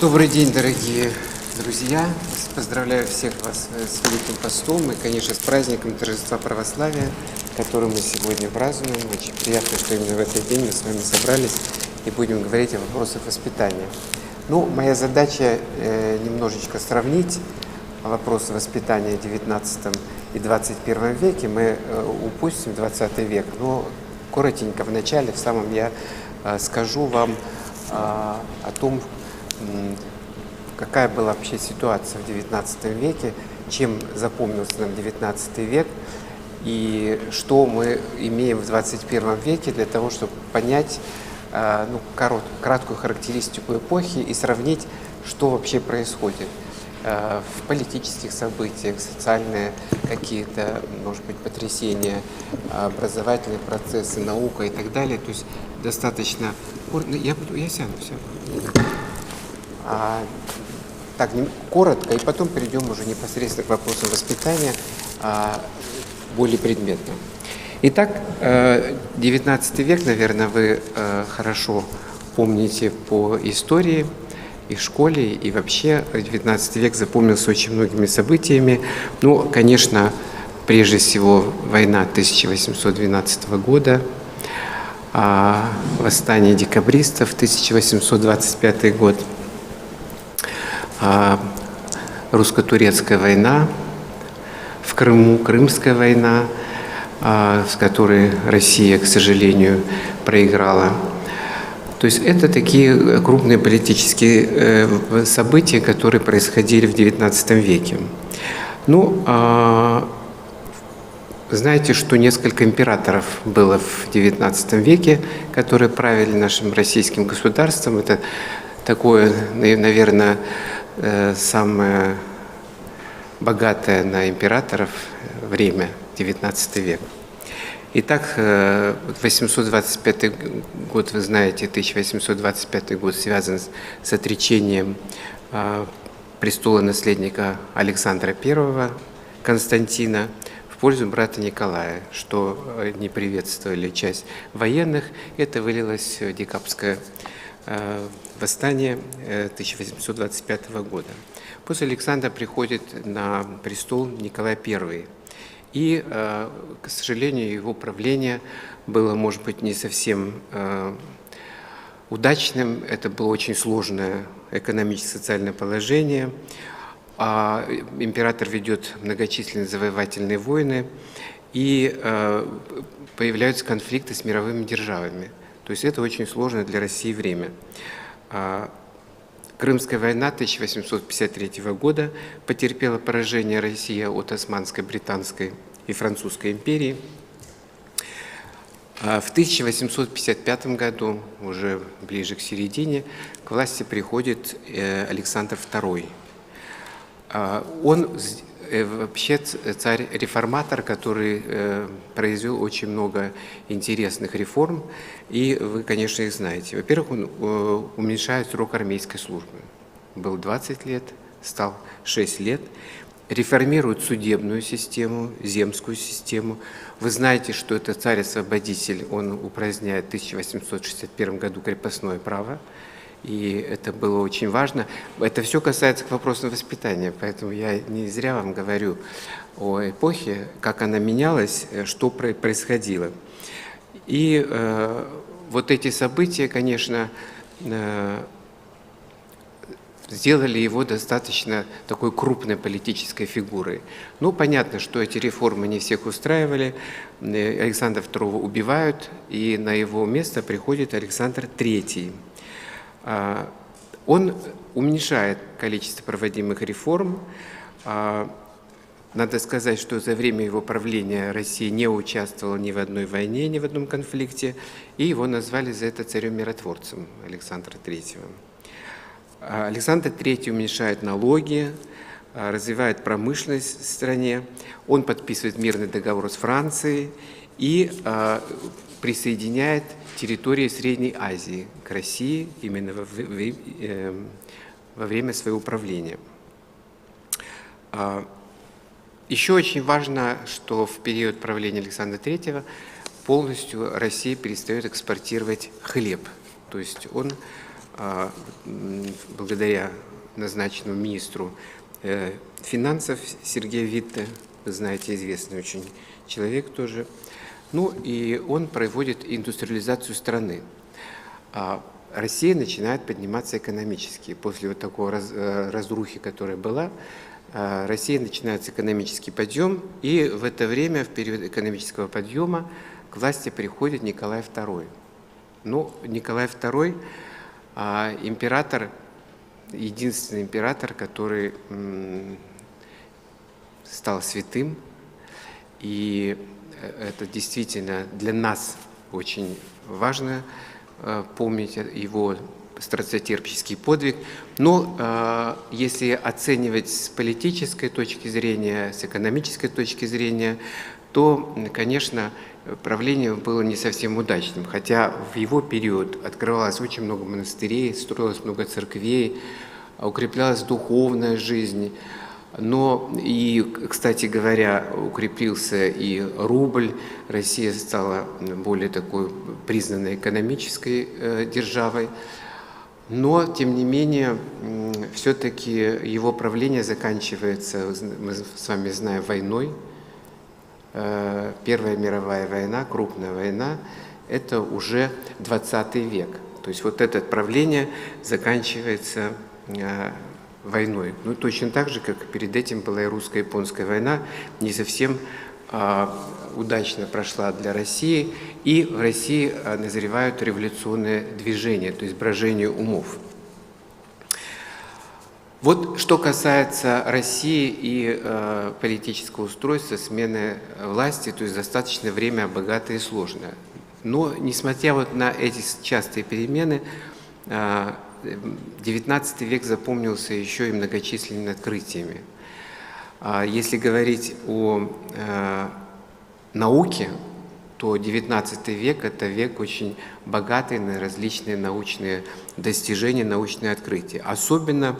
Добрый день, дорогие друзья! Поздравляю всех вас с Великим Постом и, конечно, с праздником Торжества Православия, который мы сегодня празднуем. Очень приятно, что именно в этот день мы с вами собрались и будем говорить о вопросах воспитания. Моя задача немножечко сравнить вопросы воспитания в XIX и XXI веке. Мы упустим XX век, но коротенько в начале, в самом я скажу вам о том, какая была вообще ситуация в XIX веке, чем запомнился нам XIX век и что мы имеем в XXI веке для того, чтобы понять краткую характеристику эпохи и сравнить, что вообще происходит в политических событиях, социальные какие-то, может быть, потрясения, образовательные процессы, наука и так далее. То есть достаточно... Я сяду. Так, коротко, и потом перейдем уже непосредственно к вопросам воспитания более предметно. Итак, XIX век, наверное, вы хорошо помните по истории и в школе, и вообще XIX век запомнился очень многими событиями. Конечно, прежде всего война 1812 года, восстание декабристов 1825 год, русско-турецкая война в Крыму, Крымская война, с которой Россия, к сожалению, проиграла. То есть это такие крупные политические события, которые происходили в XIX веке. Знаете, что несколько императоров было в XIX веке, которые правили нашим российским государством. Это такое, наверное, самое богатое на императоров время, XIX век. Итак, 825 год, вы знаете, 1825 год связан с отречением престола наследника Александра I, Константина, в пользу брата Николая, что не приветствовали часть военных. Это вылилось в декабрьское восстание 1825 года. После Александра приходит на престол Николай I. И, к сожалению, его правление было, может быть, не совсем удачным. Это было очень сложное экономическо-социальное положение. Император ведет многочисленные завоевательные войны, и появляются конфликты с мировыми державами. То есть это очень сложное для России время. Крымская война 1853 года потерпела поражение Россия от Османской, Британской и Французской империи. В 1855 году, уже ближе к середине, к власти приходит Александр II. Он вообще царь-реформатор, который произвел очень много интересных реформ, и вы, конечно, их знаете. Во-первых, он уменьшает срок армейской службы. Был 20 лет, стал 6 лет. Реформирует судебную систему, земскую систему. Вы знаете, что это царь-освободитель, он упраздняет в 1861 году крепостное право. И это было очень важно. Это все касается к вопросу воспитания, поэтому я не зря вам говорю о эпохе, как она менялась, что происходило. И вот эти события, конечно, сделали его достаточно такой крупной политической фигурой. Понятно, что эти реформы не всех устраивали. Александра II убивают, и на его место приходит Александр III. Он уменьшает количество проводимых реформ. Надо сказать, что за время его правления Россия не участвовала ни в одной войне, ни в одном конфликте, и его назвали за это царем-миротворцем Александра III. Александр III уменьшает налоги, развивает промышленность в стране, он подписывает мирный договор с Францией и присоединяет территории Средней Азии к России именно во время своего правления. Еще очень важно, что в период правления Александра III полностью Россия перестает экспортировать хлеб. То есть он благодаря назначенному министру финансов Сергею Витте, вы знаете, известный очень человек тоже. Ну и он проводит индустриализацию страны. Россия начинает подниматься экономически. После вот такой разрухи, которая была, Россия начинается экономический подъем, и в это время, в период экономического подъема, к власти приходит Николай II. Ну, Николай II император, единственный император, который стал святым, и это действительно для нас очень важно помнить его страстотерпческий подвиг. Но если оценивать с политической точки зрения, с экономической точки зрения, то, конечно, правление было не совсем удачным. Хотя в его период открывалось очень много монастырей, строилось много церквей, укреплялась духовная жизнь. Но и, кстати говоря, укрепился и рубль, Россия стала более такой признанной экономической державой. Но, тем не менее, все-таки его правление заканчивается, мы с вами знаем, войной. Первая мировая война, крупная война, это уже 20 век. То есть вот это правление заканчивается войной. Ну, точно так же, как перед этим была и русско-японская война, не совсем удачно прошла для России, и в России назревают революционные движения, то есть брожение умов. Вот что касается России и политического устройства, смены власти, то есть достаточно время богатое и сложное. Но, несмотря вот на эти частые перемены, XIX век запомнился еще и многочисленными открытиями. Если говорить о науке, то XIX век – это век очень богатый на различные научные достижения, научные открытия. Особенно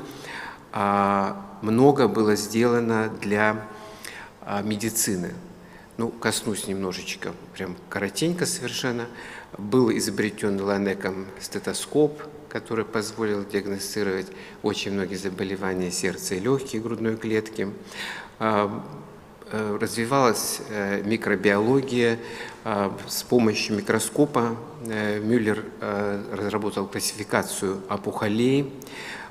много было сделано для медицины. Ну, коснусь немножечко, прям коротенько совершенно. Был изобретен Ланеком стетоскоп, который позволил диагностировать очень многие заболевания сердца и легких, грудной клетки. Развивалась микробиология. С помощью микроскопа Мюллер разработал классификацию опухолей.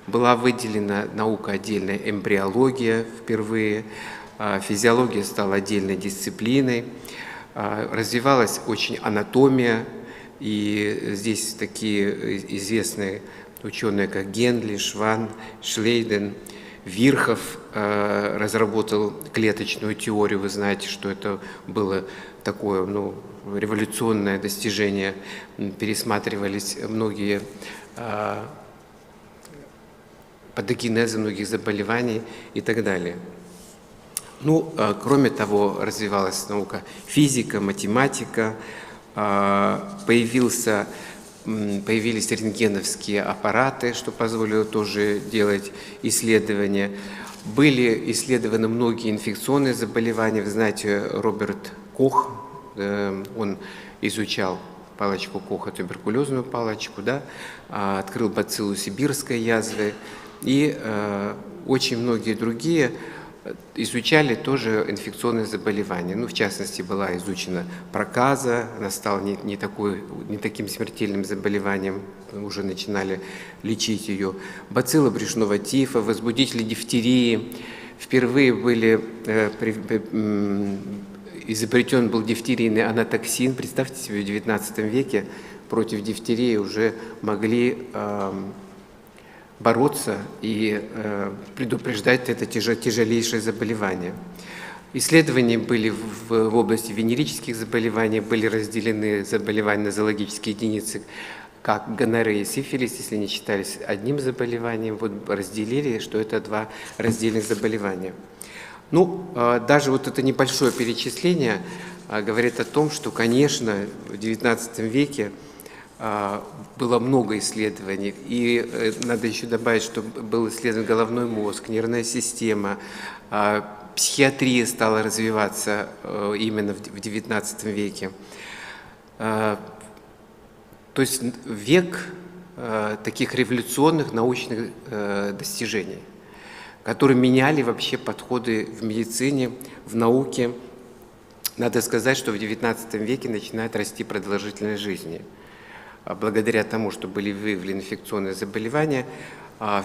Была выделена наука отдельная, эмбриология впервые. Физиология стала отдельной дисциплиной. Развивалась очень анатомия. И здесь такие известные ученые, как Генли, Шван, Шлейден, Вирхов разработал клеточную теорию. Вы знаете, что это было такое революционное достижение. Пересматривались многие патогенезы многих заболеваний и так далее. Ну, кроме того, развивалась наука физика, математика. Появились рентгеновские аппараты, что позволило тоже делать исследования. Были исследованы многие инфекционные заболевания. Вы знаете, Роберт Кох, он изучал палочку Коха, туберкулезную палочку, да, открыл бациллу сибирской язвы, и очень многие другие изучали тоже инфекционные заболевания. Ну, в частности, была изучена проказа, она стала не таким смертельным заболеванием, уже начинали лечить ее. Бацилла брюшного тифа, возбудители дифтерии. Впервые изобретен был дифтерийный анатоксин. Представьте себе, в XIX веке против дифтерии уже могли бороться и предупреждать это тяжелейшее заболевание. Исследования были в области венерических заболеваний, были разделены заболевания на зоологические единицы, как гонорея и сифилис, если не считались одним заболеванием, вот разделили, что это два раздельных заболевания. Ну, даже вот это небольшое перечисление говорит о том, что, конечно, в XIX веке было много исследований, и надо еще добавить, что был исследован головной мозг, нервная система, психиатрия стала развиваться именно в XIX веке. То есть век таких революционных научных достижений, которые меняли вообще подходы в медицине, в науке. Надо сказать, что в XIX веке начинает расти продолжительность жизни. Благодаря тому, что были выявлены инфекционные заболевания,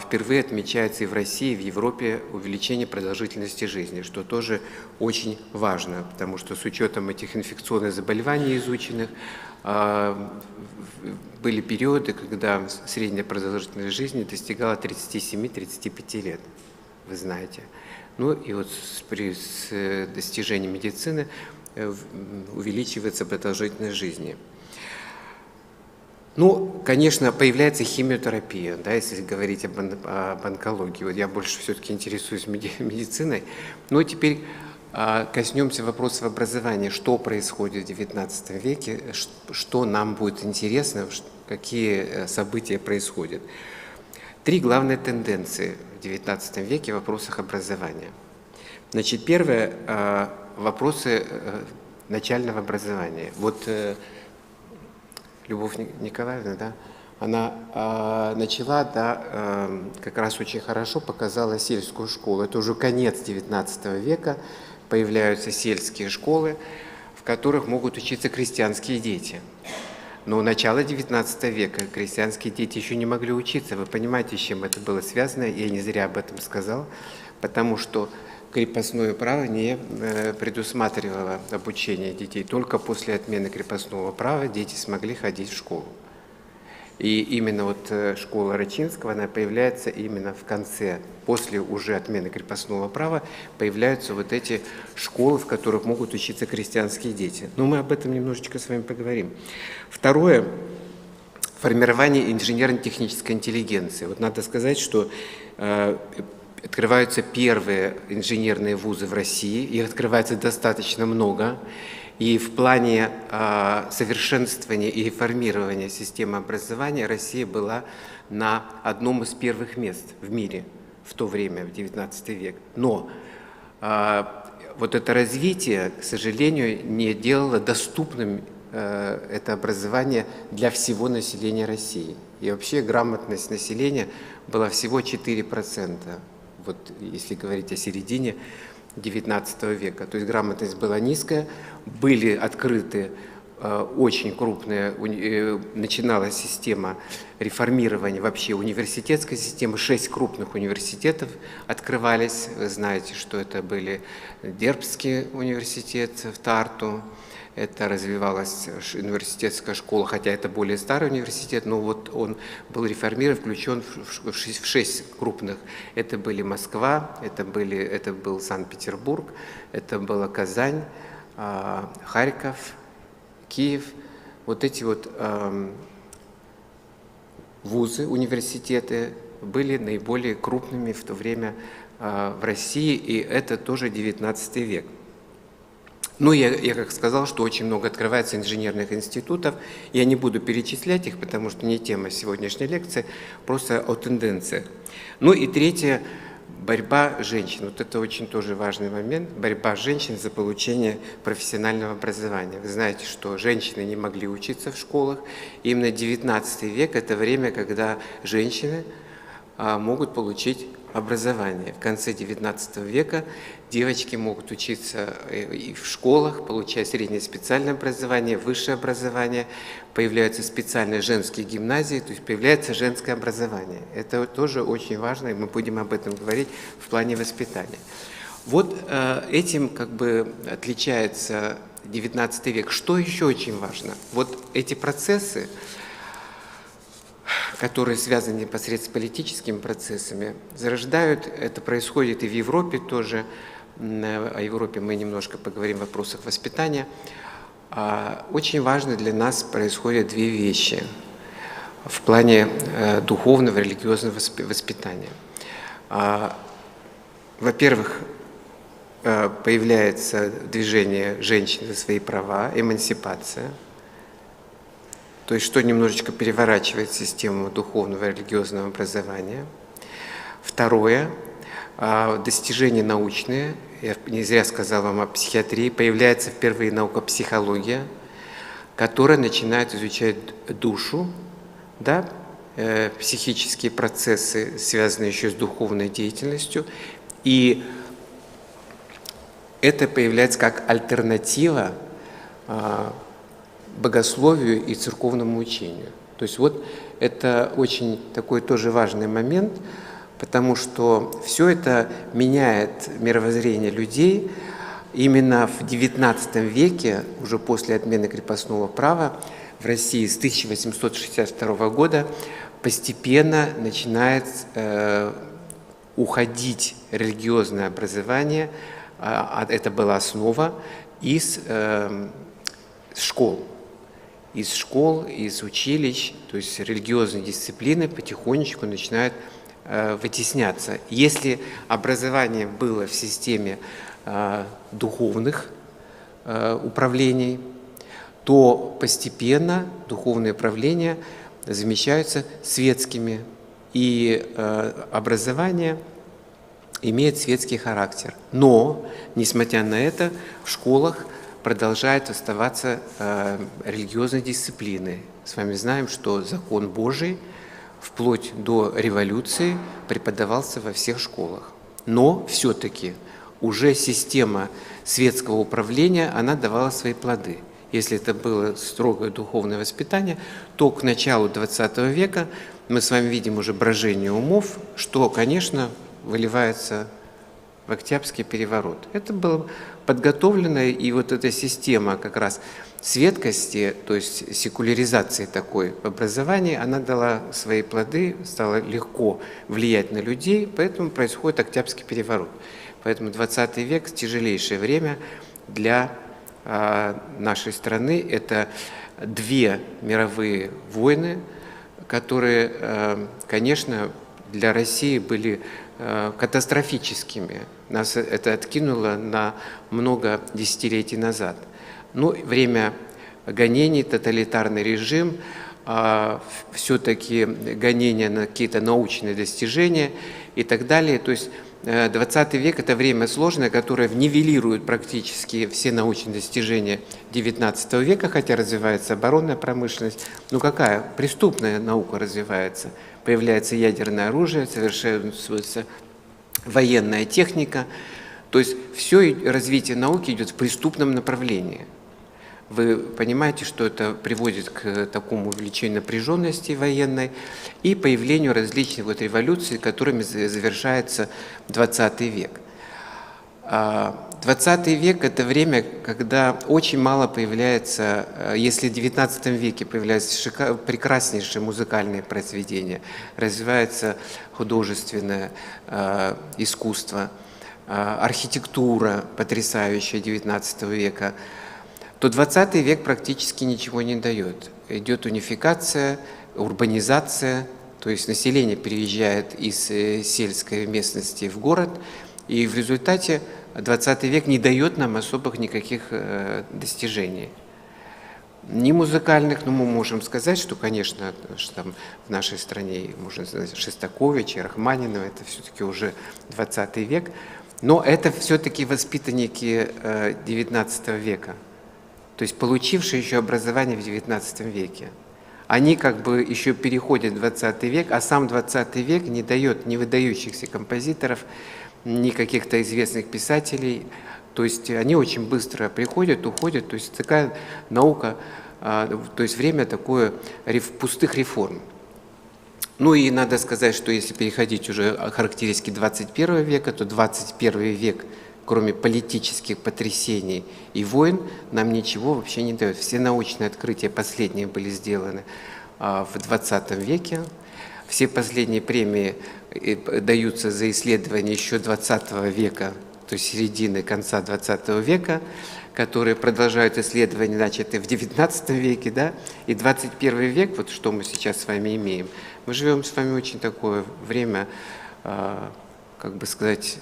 впервые отмечается и в России, и в Европе увеличение продолжительности жизни, что тоже очень важно, потому что с учетом этих инфекционных заболеваний изученных, были периоды, когда средняя продолжительность жизни достигала 37-35 лет, вы знаете. Ну и вот с достижением медицины увеличивается продолжительность жизни. Ну, конечно, появляется химиотерапия, да, если говорить об онкологии. Вот я больше все-таки интересуюсь медициной. Но теперь коснемся вопросов образования. Что происходит в XIX веке, что нам будет интересно, какие события происходят. 3 главные тенденции в XIX веке в вопросах образования. Значит, первое – вопросы начального образования. Вот Любовь Николаевна, да, она начала, да, как раз очень хорошо показала сельскую школу. Это уже конец XIX века, появляются сельские школы, в которых могут учиться крестьянские дети. Но начало XIX века крестьянские дети еще не могли учиться. Вы понимаете, с чем это было связано? Я не зря об этом сказал, потому что крепостное право не предусматривало обучение детей. Только после отмены крепостного права дети смогли ходить в школу. И именно вот школа Рачинского, она появляется именно в конце, после уже отмены крепостного права, появляются вот эти школы, в которых могут учиться крестьянские дети. Но мы об этом немножечко с вами поговорим. Второе – формирование инженерно-технической интеллигенции. Вот надо сказать, что открываются первые инженерные вузы в России, их открывается достаточно много, и в плане совершенствования и реформирования системы образования Россия была на одном из первых мест в мире в то время, в XIX век. Но вот это развитие, к сожалению, не делало доступным это образование для всего населения России. И вообще грамотность населения была всего 4%. Вот если говорить о середине XIX века. То есть грамотность была низкая, были открыты очень крупные, начиналась система реформирования вообще университетской системы, 6 крупных университетов открывались. Вы знаете, что это были Дербцкий университет в Тарту, это развивалась университетская школа, хотя это более старый университет, но вот он был реформирован, включен в 6 крупных. Это были Москва, это был Санкт-Петербург, это была Казань, Харьков, Киев. Вот эти вот вузы, университеты были наиболее крупными в то время в России, и это тоже XIX век. Ну, я как сказал, что очень много открывается инженерных институтов. Я не буду перечислять их, потому что не тема сегодняшней лекции, просто о тенденциях. Ну и третье – борьба женщин. Вот это очень тоже важный момент. Борьба женщин за получение профессионального образования. Вы знаете, что женщины не могли учиться в школах. Именно XIX век – это время, когда женщины могут получить образование. В конце XIX века девочки могут учиться и в школах, получать среднее специальное образование, высшее образование, появляются специальные женские гимназии, то есть появляется женское образование. Это тоже очень важно, и мы будем об этом говорить в плане воспитания. Вот этим как бы отличается XIX век. Что еще очень важно? Вот эти процессы, которые связаны непосредственно с политическими процессами, зарождают, это происходит и в Европе тоже, о Европе мы немножко поговорим в вопросах воспитания. Очень важно для нас происходят 2 вещи в плане духовного, религиозного воспитания. Во-первых, появляется движение женщин за свои права, эмансипация, то есть что немножечко переворачивает систему духовного и религиозного образования. Второе, достижения научные, я не зря сказал вам о психиатрии, появляется впервые наука психология, которая начинает изучать душу, да, психические процессы, связанные еще с духовной деятельностью, и это появляется как альтернатива богословию и церковному учению. То есть вот это очень такой тоже важный момент, потому что все это меняет мировоззрение людей. Именно в XIX веке, уже после отмены крепостного права, в России с 1862 года постепенно начинает уходить религиозное образование, это была основа, из школ. Из училищ, то есть религиозные дисциплины потихонечку начинают вытесняться. Если образование было в системе духовных управлений, то постепенно духовные управления замещаются светскими, и образование имеет светский характер. Но, несмотря на это, в школах продолжают оставаться религиозные дисциплины. С вами знаем, что закон Божий вплоть до революции преподавался во всех школах. Но все-таки уже система светского управления, она давала свои плоды. Если это было строгое духовное воспитание, то к началу XX века мы с вами видим уже брожение умов, что, конечно, выливается в Октябрьский переворот. Это было подготовлено, и вот эта система как раз светкости, то есть секуляризации такой в образовании, она дала свои плоды, стало легко влиять на людей, поэтому происходит Октябрьский переворот. Поэтому 20 век – тяжелейшее время для нашей страны. Это две мировые войны, которые, конечно, для России были катастрофическими. Нас это откинуло на много десятилетий назад. Но время гонений, тоталитарный режим, все-таки гонения на какие-то научные достижения и так далее. То есть 20 век – это время сложное, которое нивелирует практически все научные достижения 19 века, хотя развивается оборонная промышленность. Ну какая? Преступная наука развивается. Появляется ядерное оружие, совершенствуется военная техника. То есть все развитие науки идет в преступном направлении. Вы понимаете, что это приводит к такому увеличению напряженности военной и появлению различных революций, которыми завершается 20 век. 20 век – это время, когда очень мало появляется, если в 19 веке появляются прекраснейшие музыкальные произведения, развивается художественное искусство, архитектура потрясающая 19 века, то 20 век практически ничего не дает. Идет унификация, урбанизация, то есть население переезжает из сельской местности в город, и в результате 20 век не дает нам особых никаких достижений. Не музыкальных, но мы можем сказать, что, конечно, что там в нашей стране можно сказать Шостаковича, Рахманинова, это все-таки уже 20 век, но это все-таки воспитанники 19 века. То есть получившие еще образование в XIX веке. Они как бы еще переходят в 20 век, а сам 20 век не дает ни выдающихся композиторов, ни каких-то известных писателей. То есть они очень быстро приходят, уходят. То есть такая наука, то есть время такое пустых реформ. Ну и надо сказать, что если переходить уже к характеристике 21 века, то 21 век, кроме политических потрясений и войн, нам ничего вообще не дает. Все научные открытия последние были сделаны в 20 веке. Все последние премии даются за исследования еще 20 века, то есть середины, конца 20 века, которые продолжают исследования, начатые в 19 веке, да, и 21 век, вот что мы сейчас с вами имеем. Мы живем с вами очень такое время, как бы сказать,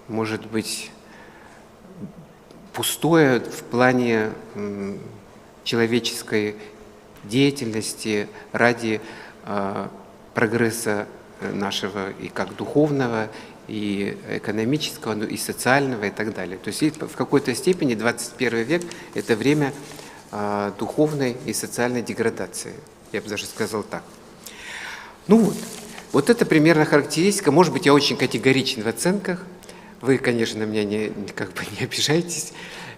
может быть, пустое в плане человеческой деятельности ради прогресса нашего и как духовного, и экономического, и социального, и так далее. То есть в какой-то степени 21 век – это время духовной и социальной деградации. Я бы даже сказал так. Ну вот это примерно характеристика. Может быть, я очень категоричен в оценках. Вы, конечно, на меня не обижайтесь.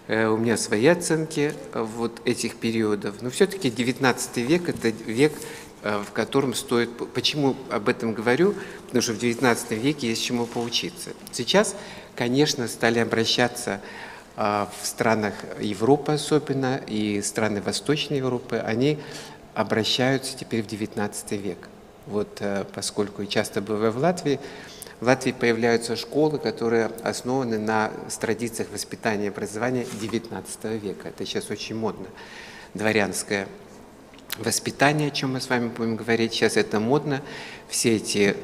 У меня свои оценки вот этих периодов. Но все-таки XIX век – это век, в котором стоит… Почему об этом говорю? Потому что в XIX веке есть чему поучиться. Сейчас, конечно, стали обращаться в странах Европы особенно, и страны Восточной Европы, они обращаются теперь в XIX век. Вот поскольку часто бываю в Латвии появляются школы, которые основаны на традициях воспитания и образования XIX века. Это сейчас очень модно. Дворянское воспитание, о чем мы с вами будем говорить, сейчас это модно. Все эти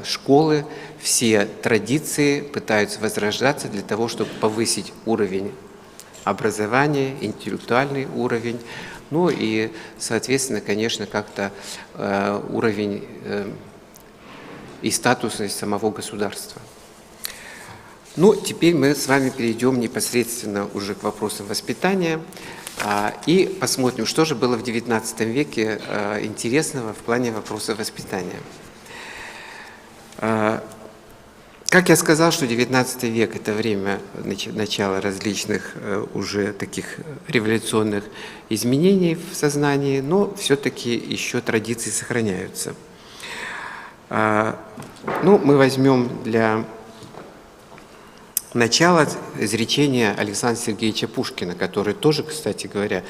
школы, все традиции пытаются возрождаться для того, чтобы повысить уровень образования, интеллектуальный уровень, ну и, соответственно, конечно, как-то уровень и статусность самого государства. Ну, теперь мы с вами перейдем непосредственно уже к вопросам воспитания и посмотрим, что же было в XIX веке интересного в плане вопросов воспитания. Как я сказал, что XIX век – это время начала различных уже таких революционных изменений в сознании, но все-таки еще традиции сохраняются. Ну, мы возьмем для начала изречение Александра Сергеевича Пушкина, который тоже, кстати говоря,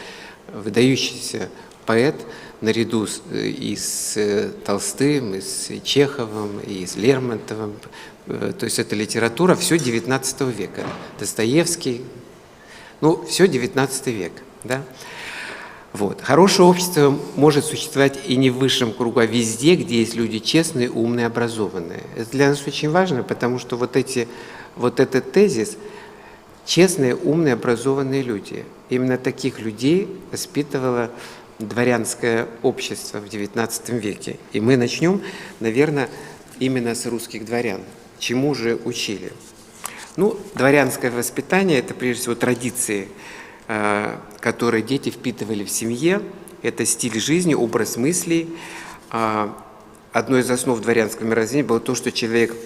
выдающийся поэт, наряду и с Толстым, и с Чеховым, и с Лермонтовым. То есть это литература все XIX века. Достоевский, ну, все XIX век, да? Вот. Хорошее общество может существовать и не в высшем кругу, а везде, где есть люди честные, умные, образованные. Это для нас очень важно, потому что вот этот тезис – честные, умные, образованные люди. Именно таких людей воспитывало дворянское общество в XIX веке. И мы начнем, наверное, именно с русских дворян. Чему же учили? Ну, дворянское воспитание – это прежде всего традиции, которые дети впитывали в семье. Это стиль жизни, образ мыслей. Одной из основ дворянского мировоззрения было то, что человек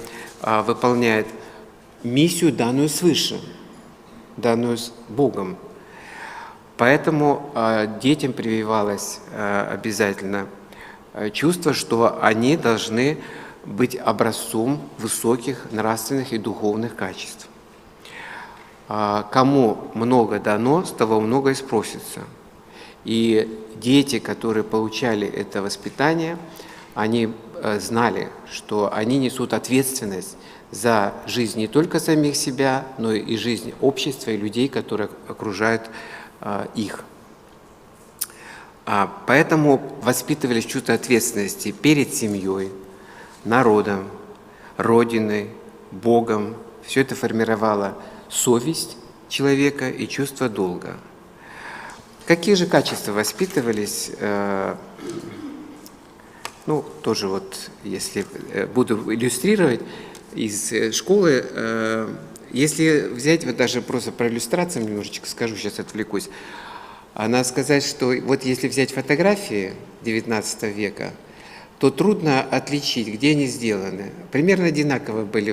выполняет миссию, данную свыше, данную с Богом. Поэтому детям прививалось обязательно чувство, что они должны быть образцом высоких нравственных и духовных качеств. Кому много дано, с того много и спросится. И дети, которые получали это воспитание, они знали, что они несут ответственность за жизнь не только самих себя, но и жизнь общества и людей, которые окружают их. Поэтому воспитывались чувство ответственности перед семьей, народом, Родиной, Богом. Все это формировало совесть человека и чувство долга. Какие же качества воспитывались? Ну, тоже вот, если буду иллюстрировать из школы, если взять, вот даже просто про иллюстрацию немножечко скажу, сейчас отвлекусь. Надо сказать, что вот если взять фотографии XIX века, то трудно отличить, где они сделаны. Примерно одинаково были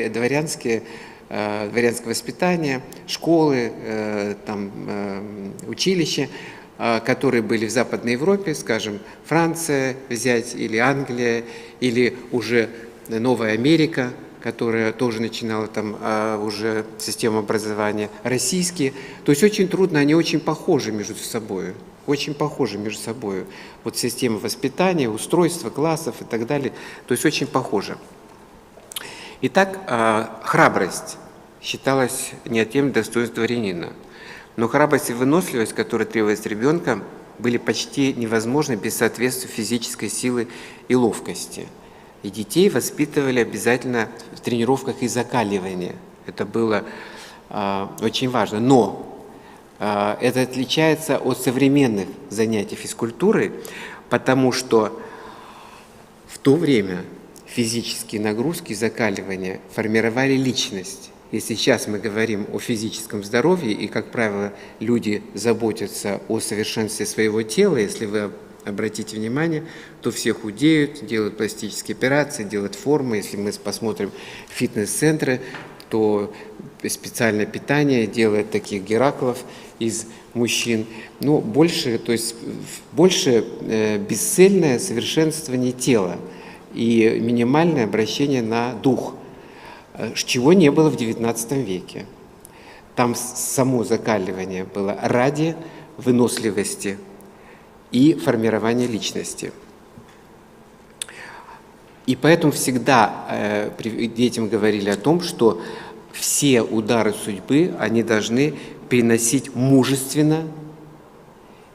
дворянское воспитание, школы, училища, которые были в Западной Европе, скажем, Франция взять, или Англия, или уже Новая Америка, которая тоже начинала там уже систему образования, российские. То есть очень трудно, они очень похожи между собой. Очень похожи между собой. Вот система воспитания, устройство классов и так далее. То есть очень похожи. Итак, храбрость считалась неотъемлемым достоинством дворянина. Но храбрость и выносливость, которые требовались ребенка, были почти невозможны без соответствия физической силы и ловкости. И детей воспитывали обязательно в тренировках и закаливании. Это было очень важно. Но это отличается от современных занятий физкультурой, потому что в то время физические нагрузки и закаливания формировали личность. Если сейчас мы говорим о физическом здоровье, и, как правило, люди заботятся о совершенстве своего тела, если вы обратите внимание, то все худеют, делают пластические операции, делают формы. Если мы посмотрим фитнес-центры, то специальное питание делает таких Гераклов из мужчин. Но больше бесцельное совершенствование тела и минимальное обращение на дух, чего не было в XIX веке. Там само закаливание было ради выносливости и формирования личности. И поэтому всегда детям говорили о том, что все удары судьбы они должны переносить мужественно,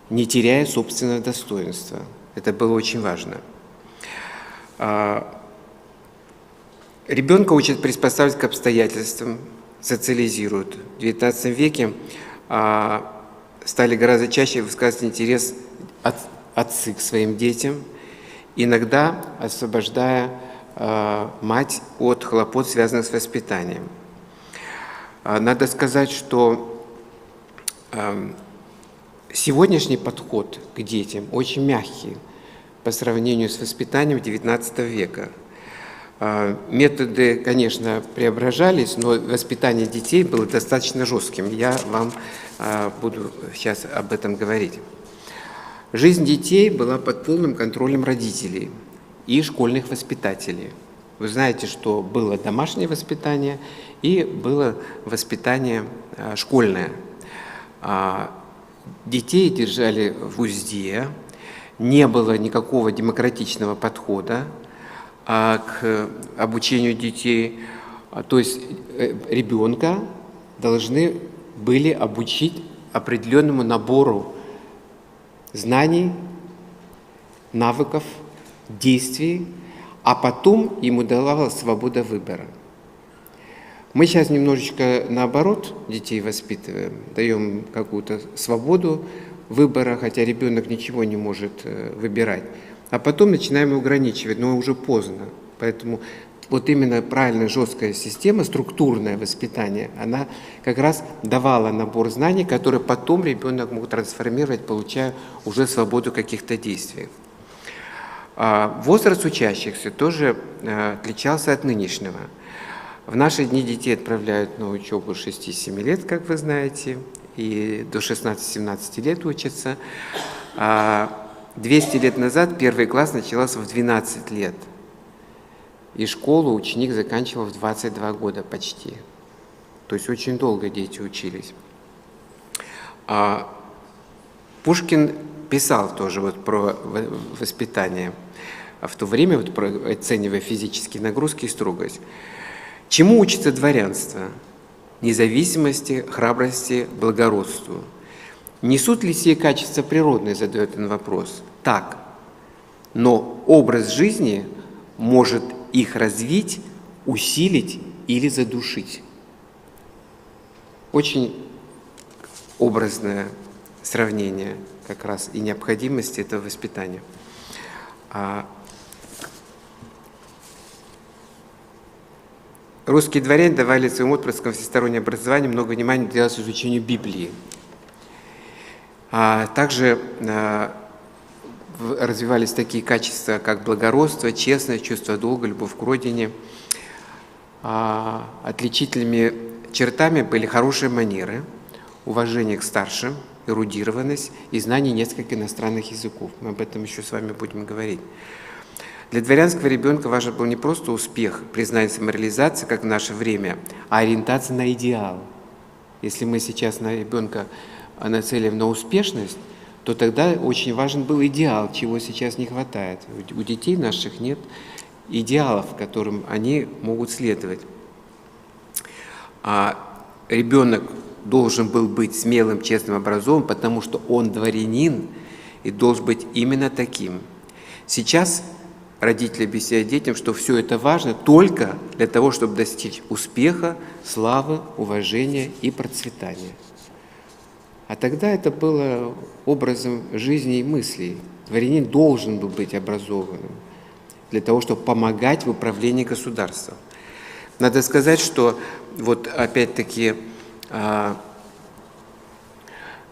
не теряя собственного достоинства. Это было очень важно. Ребенка учат приспосабливаться к обстоятельствам, социализируют. В XIX веке стали гораздо чаще высказывать интерес отцы к своим детям, иногда освобождая мать от хлопот, связанных с воспитанием. Надо сказать, что сегодняшний подход к детям очень мягкий по сравнению с воспитанием XIX века. Методы, конечно, преображались, но воспитание детей было достаточно жестким. Я вам буду сейчас об этом говорить. Жизнь детей была под полным контролем родителей и школьных воспитателей. Вы знаете, что было домашнее воспитание и было воспитание школьное. Детей держали в узде, не было никакого демократичного подхода к обучению детей. То есть ребенка должны были обучить определенному набору знаний, навыков, действий, а потом ему давалась свобода выбора. Мы сейчас немножечко наоборот детей воспитываем, даем какую-то свободу выбора, хотя ребенок ничего не может выбирать. А потом начинаем его ограничивать, но уже поздно. Поэтому вот именно правильная жесткая система, структурное воспитание, она как раз давала набор знаний, которые потом ребенок мог трансформировать, получая уже свободу каких-то действий. Возраст учащихся тоже отличался от нынешнего. В наши дни детей отправляют на учебу 6-7 лет, как вы знаете, и до 16-17 лет учатся. 200 лет назад первый класс начался в 12 лет. И школу ученик заканчивал в 22 года почти. То есть очень долго дети учились. Пушкин писал тоже вот про воспитание в то время, вот оценивая физические нагрузки и строгость. Чему учится дворянство? Независимости, храбрости, благородству. Несут ли сие качества природные, задает он вопрос. Так, но образ жизни может их развить, усилить или задушить. Очень образное сравнение как раз и необходимости этого воспитания. Русские дворяне давали своим отпрыскам всестороннее образование, много внимания уделялось изучению Библии. Также развивались такие качества, как благородство, честность, чувство долга, любовь к родине. Отличительными чертами были хорошие манеры, уважение к старшим, эрудированность и знание нескольких иностранных языков. Мы об этом еще с вами будем говорить. Для дворянского ребенка важен был не просто успех, признание самореализации, как в наше время, а ориентация на идеал. Если мы сейчас на ребенка нацелим на успешность, то тогда очень важен был идеал, чего сейчас не хватает. У детей наших нет идеалов, которым они могут следовать. А ребенок должен был быть смелым, честным, образованным, потому что он дворянин и должен быть именно таким. Сейчас родители объясняют детям, что все это важно только для того, чтобы достичь успеха, славы, уважения и процветания. А тогда это было образом жизни и мыслей. Дворянин должен был быть образованным для того, чтобы помогать в управлении государством. Надо сказать, что вот опять-таки,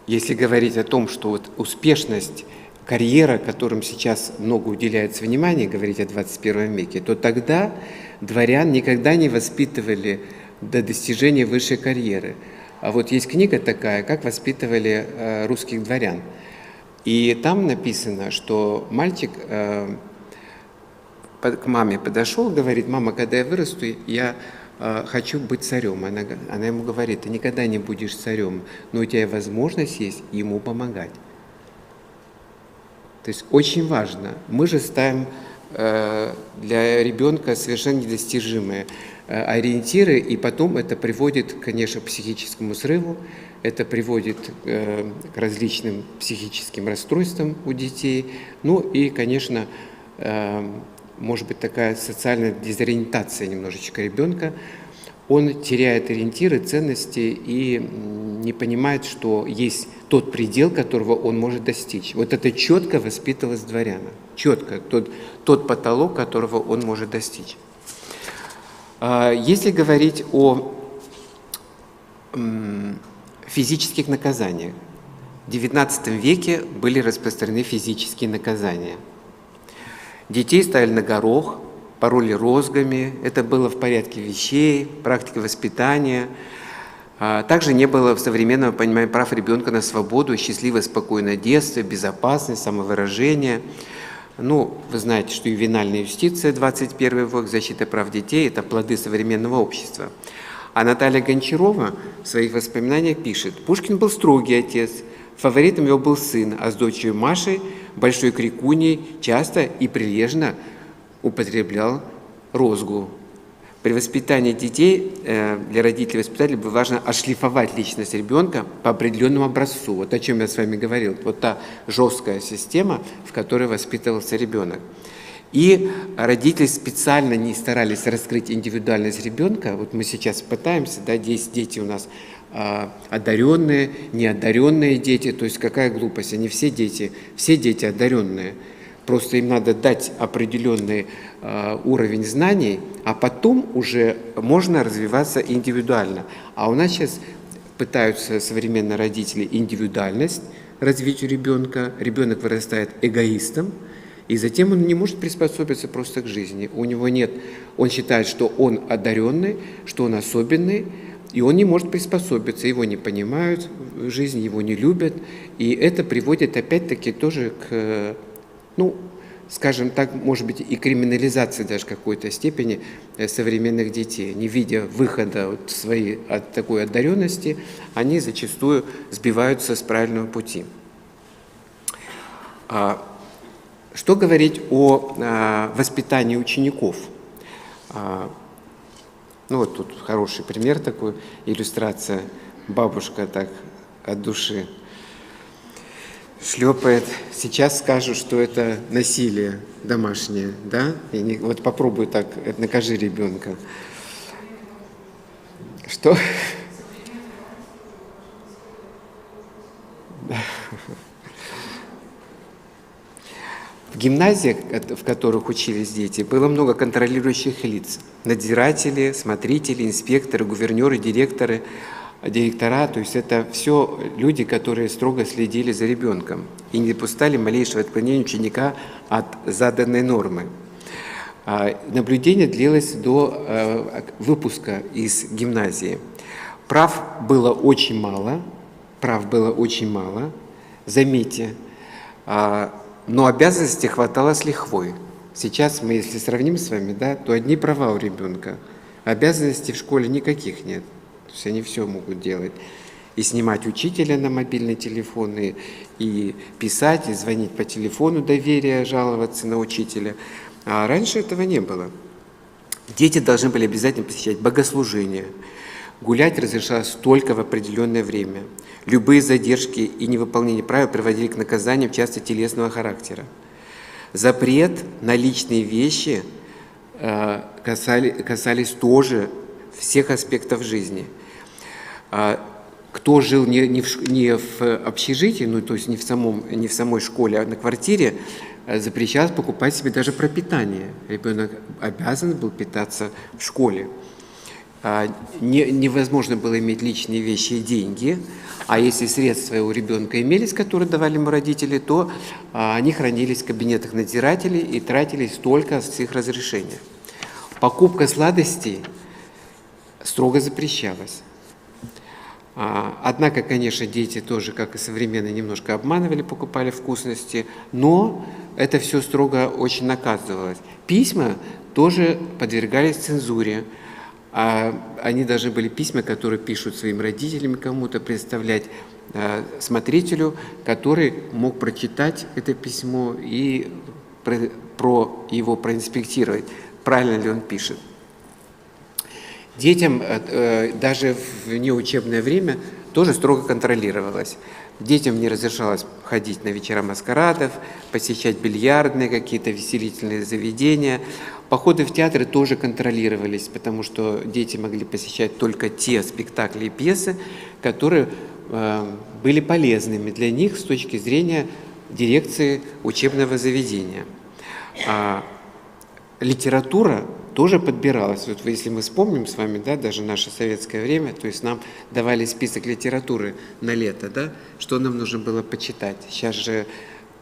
если говорить о том, что вот успешность, карьера, которым сейчас много уделяется внимания, говорить о 21 веке, то тогда дворян никогда не воспитывали до достижения высшей карьеры. А вот есть книга такая, как воспитывали русских дворян. И там написано, что мальчик к маме подошел, говорит: мама, когда я вырасту, я хочу быть царем. Она ему говорит: ты никогда не будешь царем, но у тебя возможность есть ему помогать. То есть очень важно. Мы же ставим для ребенка совершенно недостижимые ориентиры, и потом это приводит, конечно, к психическому срыву, это приводит к различным психическим расстройствам у детей, ну и, конечно, может быть такая социальная дезориентация немножечко ребенка. Он теряет ориентиры, ценности и не понимает, что есть тот предел, которого он может достичь. Вот это четко воспитывалось дворяна, четко тот потолок, которого он может достичь. Если говорить о физических наказаниях, в XIX веке были распространены физические наказания. Детей ставили на горох, пороли розгами, это было в порядке вещей, практики воспитания. Также не было современного понимания прав ребенка на свободу, счастливое, спокойное детство, безопасность, самовыражение. Ну, вы знаете, что ювенальная юстиция, 21 век, защита прав детей – это плоды современного общества. А Наталья Гончарова в своих воспоминаниях пишет: Пушкин был строгий отец, фаворитом его был сын, а с дочерью Машей, большой крикуней, часто и прилежно употреблял розгу. При воспитании детей для родителей и воспитателей было важно отшлифовать личность ребенка по определенному образцу. Вот о чем я с вами говорил. Вот та жесткая система, в которой воспитывался ребенок. И родители специально не старались раскрыть индивидуальность ребенка. Вот мы сейчас пытаемся, да, здесь дети у нас одаренные, неодаренные дети. То есть какая глупость, они все дети одаренные. Просто им надо дать определенный уровень знаний, а потом уже можно развиваться индивидуально. А у нас сейчас пытаются современные родители индивидуальность развить у ребенка. Ребенок вырастает эгоистом, и затем он не может приспособиться просто к жизни. У него нет, он считает, что он одаренный, что он особенный, и он не может приспособиться, его не понимают в жизни, его не любят. И это приводит опять-таки тоже к, ну, скажем так, может быть, и криминализации даже в какой-то степени современных детей. Не видя выхода от такой одаренности, они зачастую сбиваются с правильного пути. Что говорить о воспитании учеников? Ну вот тут хороший пример такой, иллюстрация. Бабушка так от души шлепает. Сейчас скажу, что это насилие домашнее, да? Вот попробуй так, накажи ребенка. Что? В гимназиях, в которых учились дети, было много контролирующих лиц. Надзиратели, смотрители, инспекторы, гувернеры, директора. То есть это все люди, которые строго следили за ребенком и не допускали малейшего отклонения ученика от заданной нормы. Наблюдение длилось до выпуска из гимназии. Прав было очень мало, заметьте, но обязанностей хватало с лихвой. Сейчас мы, если сравним с вами, да, то одни права у ребенка, обязанностей в школе никаких нет. То есть они все могут делать. И снимать учителя на мобильный телефон, и писать, и звонить по телефону доверия, жаловаться на учителя. А раньше этого не было. Дети должны были обязательно посещать богослужения. Гулять разрешалось только в определенное время. Любые задержки и невыполнение правил приводили к наказаниям, часто телесного характера. Запрет на личные вещи касались тоже всех аспектов жизни. Кто жил не в общежитии, ну то есть не в самой школе, а на квартире, запрещалось покупать себе даже пропитание. Ребенок обязан был питаться в школе. невозможно было иметь личные вещи и деньги, а если средства у ребенка имелись, которые давали ему родители, то они хранились в кабинетах надзирателей и тратились только с их разрешения. Покупка сладостей строго запрещалась. Однако, конечно, дети тоже, как и современные, немножко обманывали, покупали вкусности, но это все строго очень наказывалось. Письма тоже подвергались цензуре. Они должны были письма, которые пишут своим родителям, кому-то представлять смотрителю, который мог прочитать это письмо и его проинспектировать, правильно ли он пишет. Детям даже в неучебное время тоже строго контролировалось. Детям не разрешалось ходить на вечера маскарадов, посещать бильярдные, какие-то веселительные заведения. Походы в театры тоже контролировались, потому что дети могли посещать только те спектакли и пьесы, которые были полезными для них с точки зрения дирекции учебного заведения. Литература тоже подбиралась. Вот если мы вспомним с вами, да, даже наше советское время, то есть нам давали список литературы на лето, да, что нам нужно было почитать. Сейчас же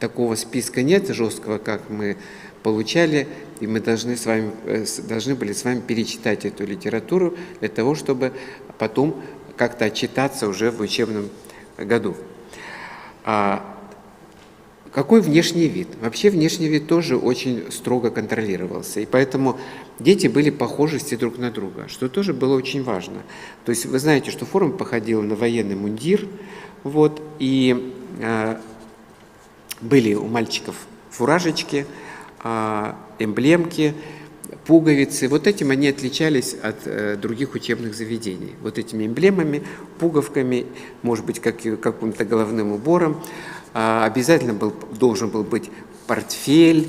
такого списка нет жесткого, как мы получали, и мы должны были с вами перечитать эту литературу для того, чтобы потом как-то отчитаться уже в учебном году. Какой внешний вид? Вообще внешний вид тоже очень строго контролировался, и поэтому дети были похожи все друг на друга, что тоже было очень важно. То есть вы знаете, что форма походила на военный мундир, вот, и были у мальчиков фуражечки, эмблемки, пуговицы. Вот этим они отличались от других учебных заведений. Вот этими эмблемами, пуговками, может быть, каким-то головным убором. Обязательно должен был быть портфель,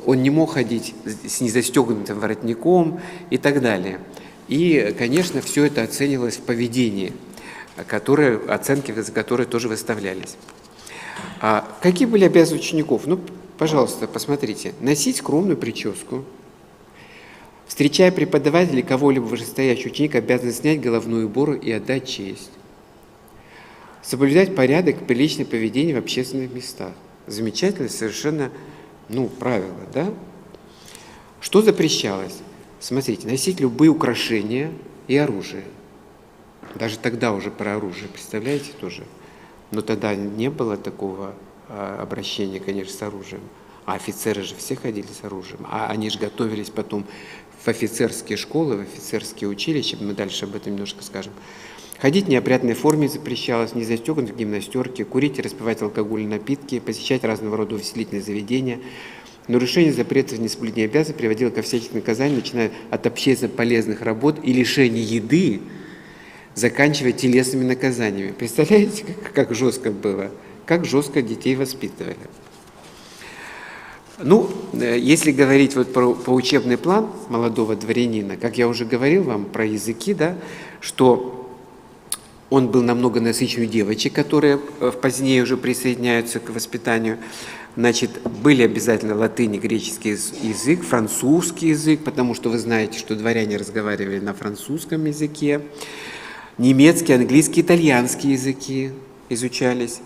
он не мог ходить с незастегнутым воротником и так далее. И, конечно, все это оценивалось в поведении, оценки за которые тоже выставлялись. Какие были обязанности учеников? Ну, пожалуйста, посмотрите. Носить скромную прическу. Встречая преподавателя или кого-либо вышестоящий ученик, обязан снять головной убор и отдать честь. Соблюдать порядок и приличное поведение в общественных местах. Замечательно, совершенно, правило, да? Что запрещалось? Смотрите, носить любые украшения и оружие. Даже тогда уже про оружие, представляете, тоже. Но тогда не было такого обращения, конечно, с оружием. А офицеры же все ходили с оружием. А они же готовились потом в офицерские школы, в офицерские училища. Мы дальше об этом немножко скажем. Ходить в неопрятной форме запрещалось, не застегнуты гимнастерки, курить и распивать алкогольные напитки, посещать разного рода увеселительные заведения. Нарушение запретов несоблюдения обязанностей приводило ко всяческим наказаниям, начиная от общественно полезных работ и лишения еды, заканчивая телесными наказаниями. Представляете, как жестко было, как жестко детей воспитывали. Если говорить про учебный план молодого дворянина, как я уже говорил вам про языки, да, что он был намного насыщеннее девочек, которые позднее уже присоединяются к воспитанию. Значит, были обязательно латынь и греческий язык, французский язык, потому что вы знаете, что дворяне разговаривали на французском языке. Немецкий, английский, итальянский языки изучались.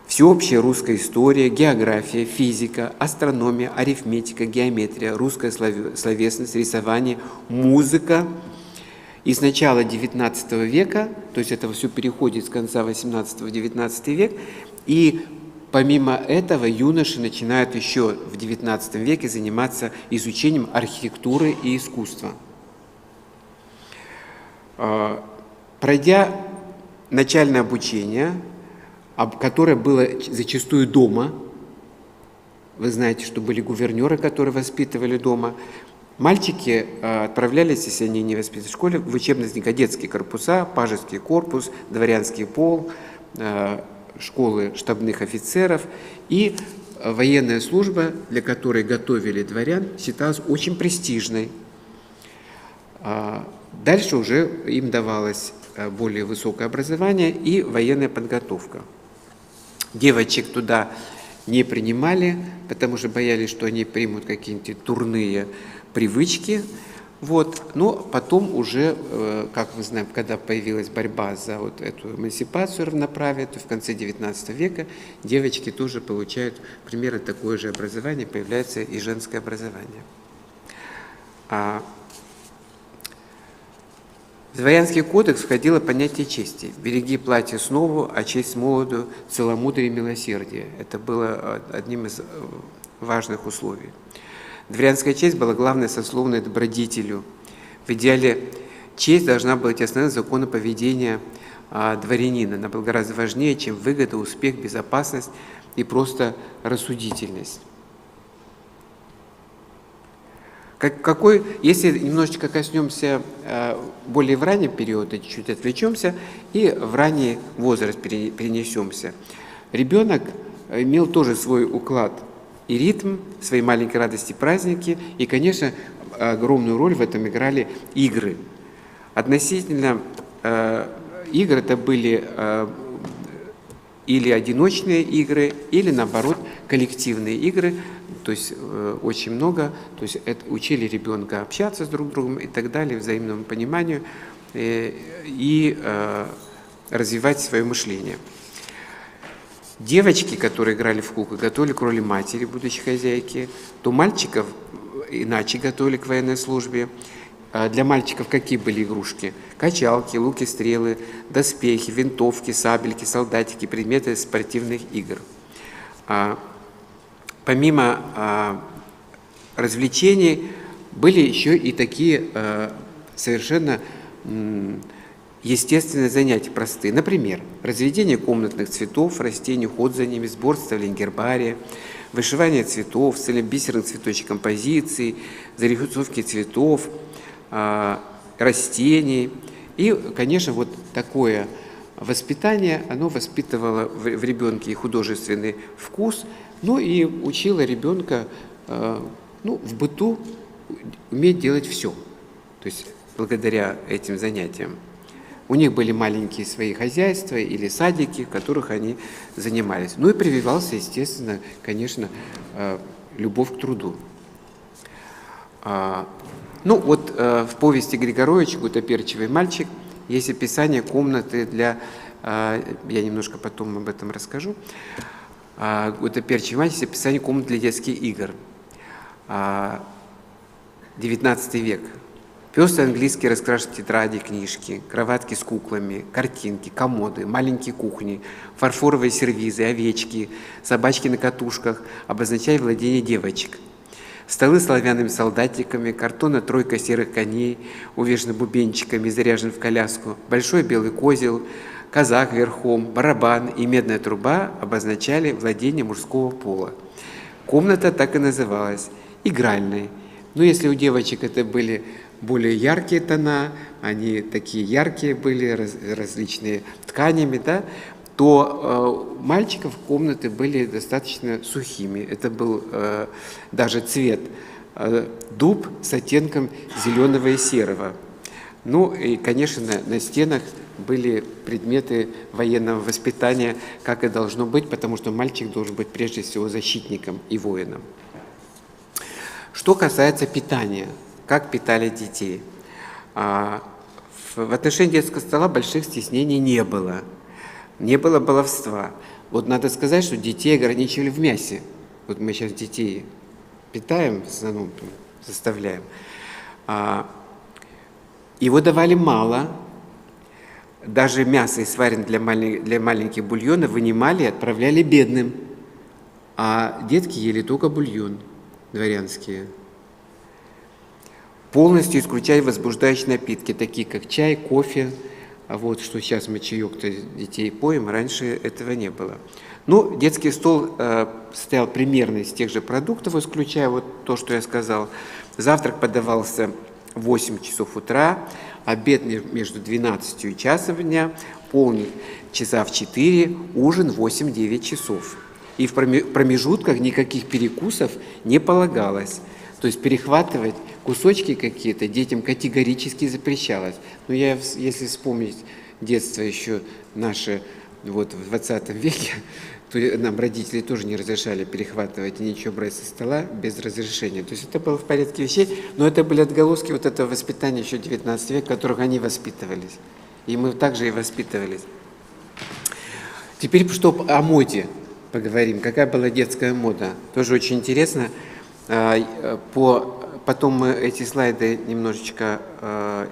Всеобщая русская история, география, физика, астрономия, арифметика, геометрия, русская словесность, рисование, музыка. И с начала XIX века, то есть это все переходит с конца XVIII в XIX век, и помимо этого юноши начинают еще в XIX веке заниматься изучением архитектуры и искусства. Пройдя начальное обучение, которое было зачастую дома, вы знаете, что были гувернеры, которые воспитывали дома, мальчики отправлялись, если они не воспитывались в школе, в учебно-кадетские корпуса, пажеский корпус, дворянский полк, школы штабных офицеров. И военная служба, для которой готовили дворян, считалась очень престижной. Дальше уже им давалось более высокое образование и военная подготовка. Девочек туда не принимали, потому что боялись, что они примут какие-нибудь дурные привычки. Вот. Но потом уже, как мы знаем, когда появилась борьба за вот эту эмансипацию, равноправие, то в конце XIX века девочки тоже получают примерно такое же образование, появляется и женское образование. В дворянский кодекс входило понятие чести. «Береги платье снову, а честь молоду, целомудрие и милосердие». Это было одним из важных условий. Дворянская честь была главной сословной добродетелью. В идеале честь должна быть основным законом поведения дворянина. Она была гораздо важнее, чем выгода, успех, безопасность и просто рассудительность. Если немножечко коснемся более в раннем периоде, чуть-чуть отвлечемся, и в ранний возраст перенесемся. Ребенок имел тоже свой уклад и ритм, свои маленькие радости, праздники, и, конечно, огромную роль в этом играли игры. Относительно игр это были или одиночные игры, или, наоборот, коллективные игры, то есть очень много, то есть это учили ребенка общаться с друг другом и так далее, взаимному пониманию и развивать свое мышление. Девочки, которые играли в куклы, готовили к роли матери, будущей хозяйки, то мальчиков иначе готовили к военной службе. Для мальчиков какие были игрушки? Качалки, луки, стрелы, доспехи, винтовки, сабельки, солдатики, предметы спортивных игр. Помимо развлечений были еще и такие совершенно естественные занятия, простые. Например, разведение комнатных цветов, растений, уход за ними, сбор, составление гербария, вышивание цветов, бисерных цветочек композиций, зарисовки цветов, растений. И, конечно, вот такое воспитание, оно воспитывало в ребенке и художественный вкус, ну и учило ребенка в быту уметь делать все. То есть благодаря этим занятиям. У них были маленькие свои хозяйства или садики, в которых они занимались. Ну и прививался, естественно, конечно, любовь к труду. В повести Григоровича «Гутоперчивый мальчик» есть описание комнаты для... Я немножко потом об этом расскажу. «Гутоперчивый мальчик» есть описание комнаты для детских игр. 19 век. Пестрые английские раскрашенные тетради, книжки, кроватки с куклами, картинки, комоды, маленькие кухни, фарфоровые сервизы, овечки, собачки на катушках обозначали владение девочек. Столы с оловянными солдатиками, картонная тройка серых коней, увешанных бубенчиками, заряжен в коляску, большой белый козел, казак верхом, барабан и медная труба обозначали владение мужского пола. Комната так и называлась – игральной. Но если у девочек это были более яркие тона, они такие яркие были, различные тканями, да, то у мальчиков комнаты были достаточно сухими. Это был даже цвет дуб с оттенком зеленого и серого. Ну и, конечно, на стенах были предметы военного воспитания, как и должно быть, потому что мальчик должен быть прежде всего защитником и воином. Что касается питания, как питали детей. В отношении детского стола больших стеснений не было. Не было баловства. Вот надо сказать, что детей ограничивали в мясе. Вот мы сейчас детей питаем, заставляем. Его давали мало. Даже мясо, сваренное для маленьких бульонов, вынимали и отправляли бедным. А детки ели только бульон, дворянские. Полностью исключали возбуждающие напитки, такие как чай, кофе. А вот что сейчас мы чаек-то детей поем, раньше этого не было. Ну, детский стол состоял примерно из тех же продуктов, исключая вот то, что я сказал. Завтрак подавался в 8 часов утра, обед между 12 и часом дня, полдник часа в 4, ужин в 8-9 часов. И в промежутках никаких перекусов не полагалось. То есть перехватывать кусочки какие-то детям категорически запрещалось. Но если вспомнить детство еще наше вот в 20 веке, То есть нам родители тоже не разрешали перехватывать и ничего брать со стола без разрешения. То есть это было в порядке вещей, но это были отголоски вот этого воспитания еще 19 века, в которых они воспитывались. И мы также и воспитывались. Теперь что о моде поговорим. Какая была детская мода? Тоже очень интересно. Потом мы эти слайды немножечко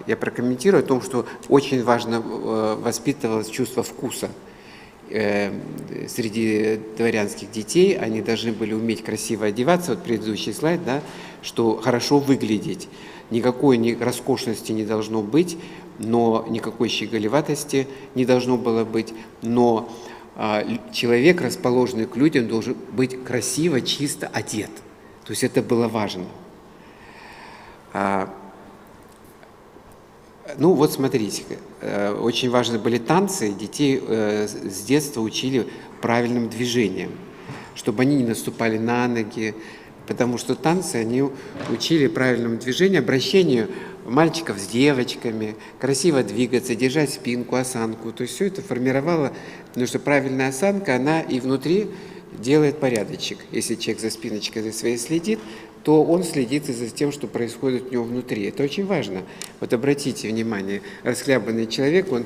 я прокомментирую о том, что очень важно воспитывалось чувство вкуса среди дворянских детей. Они должны были уметь красиво одеваться. Вот предыдущий слайд, да, что хорошо выглядеть. Никакой роскошности не должно быть, но никакой щеголеватости не должно было быть. Но человек, расположенный к людям, должен быть красиво, чисто одет. То есть это было важно. Ну вот смотрите, очень важны были танцы, детей с детства учили правильным движениям, чтобы они не наступали на ноги, потому что танцы они учили правильному движению, обращению мальчиков с девочками, красиво двигаться, держать спинку, осанку. То есть все это формировало, потому что правильная осанка, она и внутри делает порядочек. Если человек за спиночкой за своей следит, то он следит и за тем, что происходит у него внутри. Это очень важно. Вот обратите внимание, расхлябанный человек, он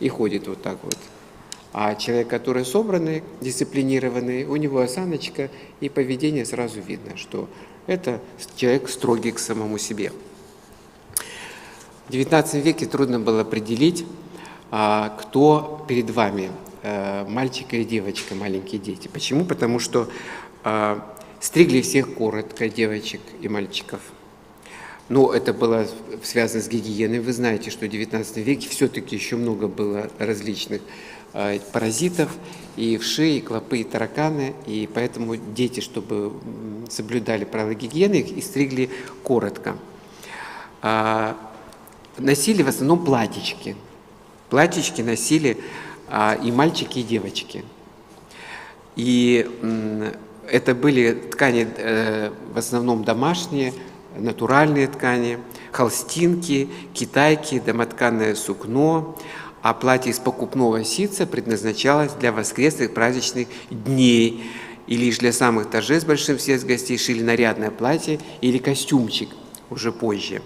и ходит вот так вот. А человек, который собранный, дисциплинированный, у него осаночка и поведение сразу видно, что это человек строгий к самому себе. В XIX веке трудно было определить, кто перед вами, мальчик или девочка, маленькие дети. Почему? Потому что стригли всех коротко, девочек и мальчиков. Но это было связано с гигиеной. Вы знаете, что в XIX веке все-таки еще много было различных паразитов, и вши, и клопы, и тараканы, и поэтому дети, чтобы соблюдали правила гигиены, их стригли коротко. Носили в основном платьички. Платьички носили и мальчики, и девочки. И это были ткани в основном домашние, натуральные ткани, холстинки, китайки, домотканное сукно, а платье из покупного ситца предназначалось для воскресных праздничных дней, и лишь для самых торжеств большинства всех гостей шили нарядное платье или костюмчик уже позже.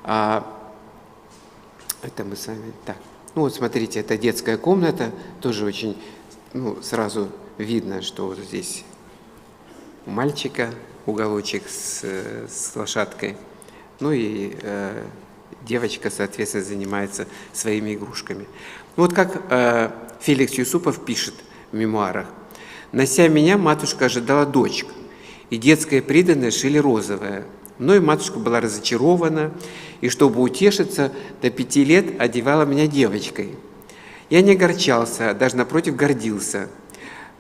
Это мы с вами так. Ну вот смотрите, это детская комната, тоже очень, сразу видно, что вот здесь у мальчика уголочек с лошадкой, ну и девочка, соответственно, занимается своими игрушками. Вот как Феликс Юсупов пишет в мемуарах. «Нося меня, матушка ожидала дочек, и детское приданое шили розовое. Мною матушка была разочарована, и, чтобы утешиться, до 5 лет одевала меня девочкой. Я не огорчался, а даже напротив гордился.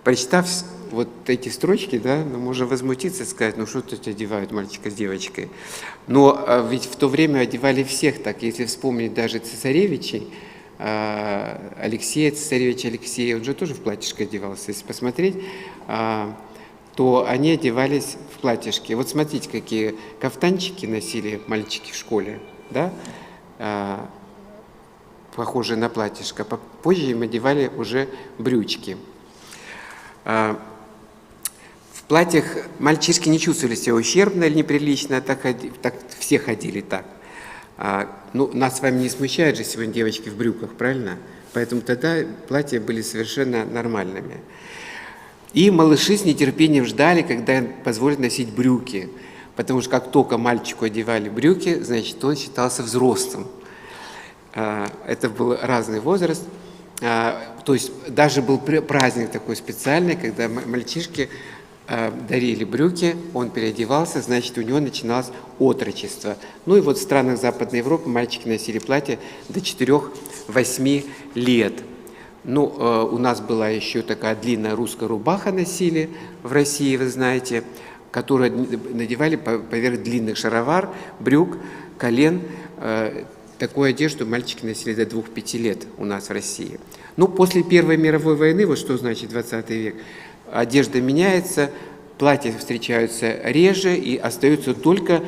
Прочитав вот эти строчки, да, можно возмутиться, сказать, что тут одевают мальчика с девочкой. Но ведь в то время одевали всех так. Если вспомнить даже цесаревичей, цесаревич Алексей, он же тоже в платьишко одевался. Если посмотреть, то они одевались в платьишки. Вот смотрите, какие кафтанчики носили мальчики в школе, да, похожие на платьишко. Позже им одевали уже брючки. В платьях мальчишки не чувствовали себя ущербно или неприлично, так все ходили так. Нас с вами не смущает же сегодня девочки в брюках, правильно? Поэтому тогда платья были совершенно нормальными. И малыши с нетерпением ждали, когда им позволят носить брюки, потому что как только мальчику одевали брюки, значит, он считался взрослым. Это был разный возраст. То есть даже был праздник такой специальный, когда мальчишки дарили брюки, он переодевался, значит, у него начиналось отрочество. Ну и вот в странах Западной Европы мальчики носили платья до 4-8 лет. У нас была еще такая длинная русская рубаха носили в России, вы знаете, которую надевали поверх длинных шаровар, брюк, колен. Такую одежду мальчики носили до 2-5 лет у нас в России. После Первой мировой войны, вот что значит 20 век, одежда меняется, платья встречаются реже и остаются только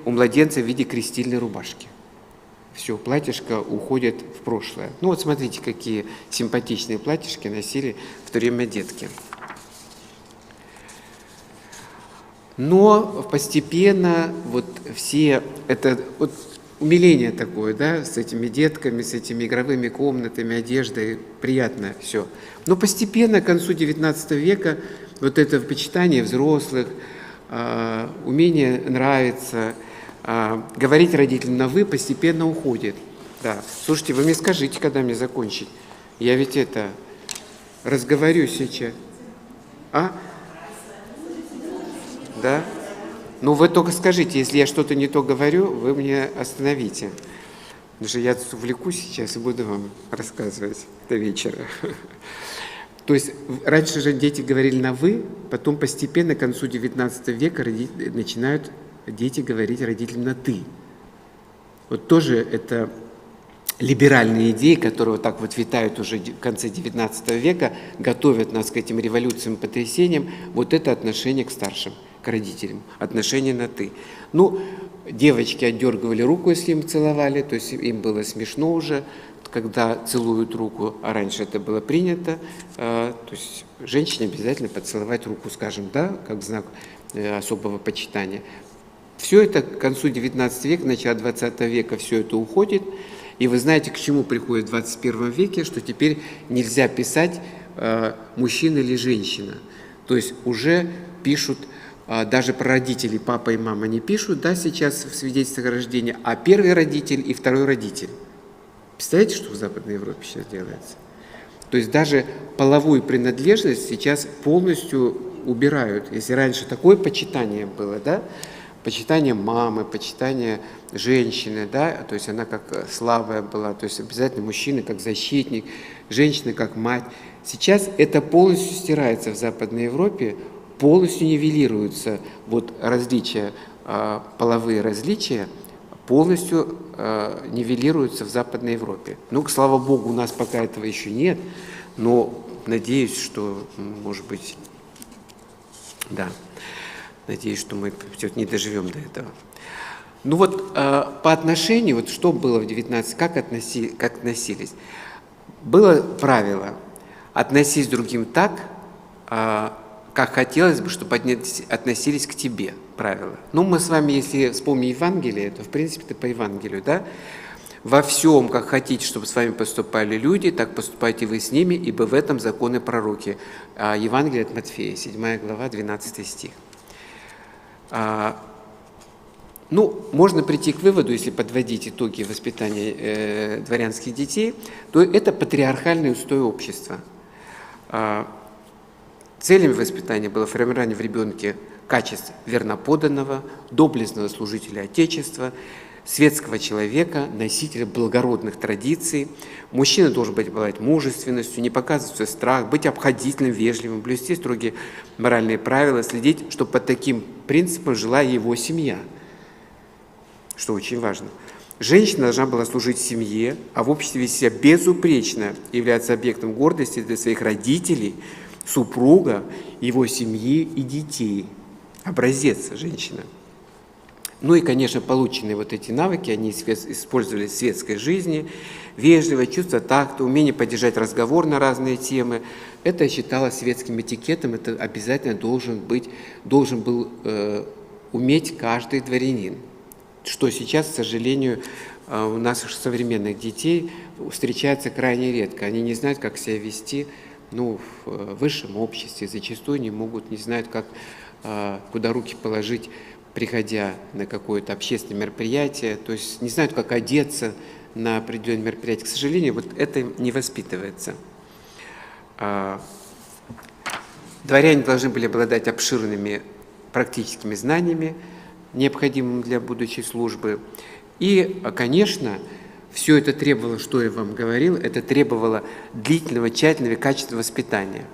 у младенца в виде крестильной рубашки. все, платьишко уходит в прошлое. Ну вот смотрите, какие симпатичные платьишки носили в то время детки. Но постепенно вот все это вот умиление такое, да, с этими детками, с этими игровыми комнатами, одеждой, приятно все. Но постепенно, к концу XIX века, вот это почитание взрослых, умение нравиться, говорить родителям на «вы» постепенно уходит. Да. Слушайте, вы мне скажите, когда мне закончить? Я ведь разговорю сейчас. Да? Ну, вы только скажите, если я что-то не то говорю, вы мне остановите. Потому что я тут увлекусь сейчас и буду вам рассказывать до вечера. То есть раньше же дети говорили на «вы», потом постепенно к концу XIX века начинают дети говорить родителям на «ты». Вот тоже это либеральные идеи, которые вот так вот витают уже в конце XIX века, готовят нас к этим революциям, потрясениям, вот это отношение к старшим, к родителям, отношение на «ты». Ну, девочки отдергивали руку, если им целовали, то есть им было смешно уже, когда целуют руку, а раньше это было принято, то есть женщине обязательно поцеловать руку, скажем, да, как знак особого почитания. Все это к концу XIX века, начало XX века, все это уходит. И вы знаете, к чему приходит в 21 веке, что теперь нельзя писать мужчина или женщина. То есть уже пишут, даже про родителей, папа и мама не пишут, да, сейчас в свидетельствах о рождении, а первый родитель и второй родитель. Представляете, что в Западной Европе сейчас делается? То есть даже половую принадлежность сейчас полностью убирают. Если раньше такое почитание было, да, почитание мамы, почитание женщины, да, то есть она как слабая была, то есть обязательно мужчина как защитник, женщина как мать. Сейчас это полностью стирается в Западной Европе, полностью нивелируются вот различия, половые различия, полностью нивелируются в Западной Европе. Ну, слава Богу, у нас пока этого еще нет, но надеюсь, что, может быть, да, надеюсь, что мы все-таки не доживем до этого. Ну вот по отношению, вот что было в 19, как относились? Было правило: относись к другим так, как хотелось бы, чтобы относились к тебе, правило. Ну, мы с вами, если вспомним Евангелие, то, в принципе, это по Евангелию, да? «Во всем, как хотите, чтобы с вами поступали люди, так поступайте вы с ними, ибо в этом законы пророки». Евангелие от Матфея, 7 глава, 12 стих. Ну, можно прийти к выводу, если подводить итоги воспитания дворянских детей, то это патриархальный устой общества. Целями воспитания было формирование в ребенке качеств верноподданного, доблестного служителя Отечества, светского человека, носителя благородных традиций. Мужчина должен обладать мужественностью, не показывать свой страх, быть обходительным, вежливым, блюсти строгие моральные правила, следить, чтобы под таким принципом жила его семья, что очень важно. Женщина должна была служить семье, а в обществе вести себя безупречно, являться объектом гордости для своих родителей, супруга, его семьи и детей. Образец женщина. Ну и, конечно, полученные вот эти навыки, они использовались в светской жизни, вежливое чувство такта, умение поддержать разговор на разные темы. Это считалось светским этикетом, это обязательно должен был уметь каждый дворянин. Что сейчас, к сожалению, у наших современных детей встречается крайне редко. Они не знают, как себя вести, в высшем обществе, зачастую не знают, куда руки положить, приходя на какое-то общественное мероприятие, то есть не знают, как одеться на определенное мероприятие. К сожалению, вот это не воспитывается. Дворяне должны были обладать обширными практическими знаниями, необходимыми для будущей службы. И, конечно, все это требовало, что я вам говорил, это требовало длительного, тщательного и качественного воспитания,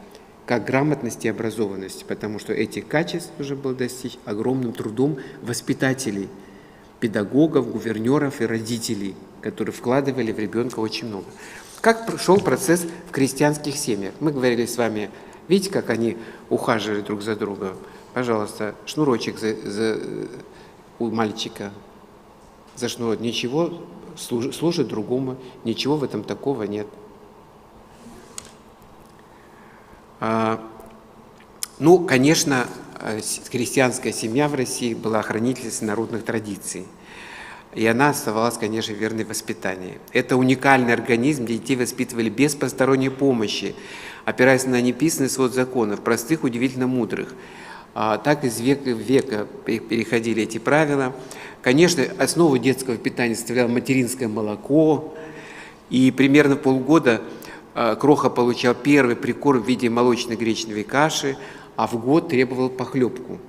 как грамотности и образованности, потому что этих качеств нужно было достичь огромным трудом воспитателей, педагогов, гувернеров и родителей, которые вкладывали в ребенка очень много. Как шел процесс в крестьянских семьях? Мы говорили с вами, видите, как они ухаживали друг за другом? Пожалуйста, шнурочек у мальчика за шнурок, ничего, служит другому, ничего в этом такого нет. Ну, конечно, христианская семья в России была хранительницей народных традиций. И она оставалась, конечно, верной воспитанию. Это уникальный организм, где детей воспитывали без посторонней помощи, опираясь на неписанный свод законов, простых, удивительно мудрых. Так из века в века переходили эти правила. Конечно, основу детского питания составляло материнское молоко, и примерно полгода Кроха получал первый прикорм в виде молочной гречневой каши, а в год требовал похлебку.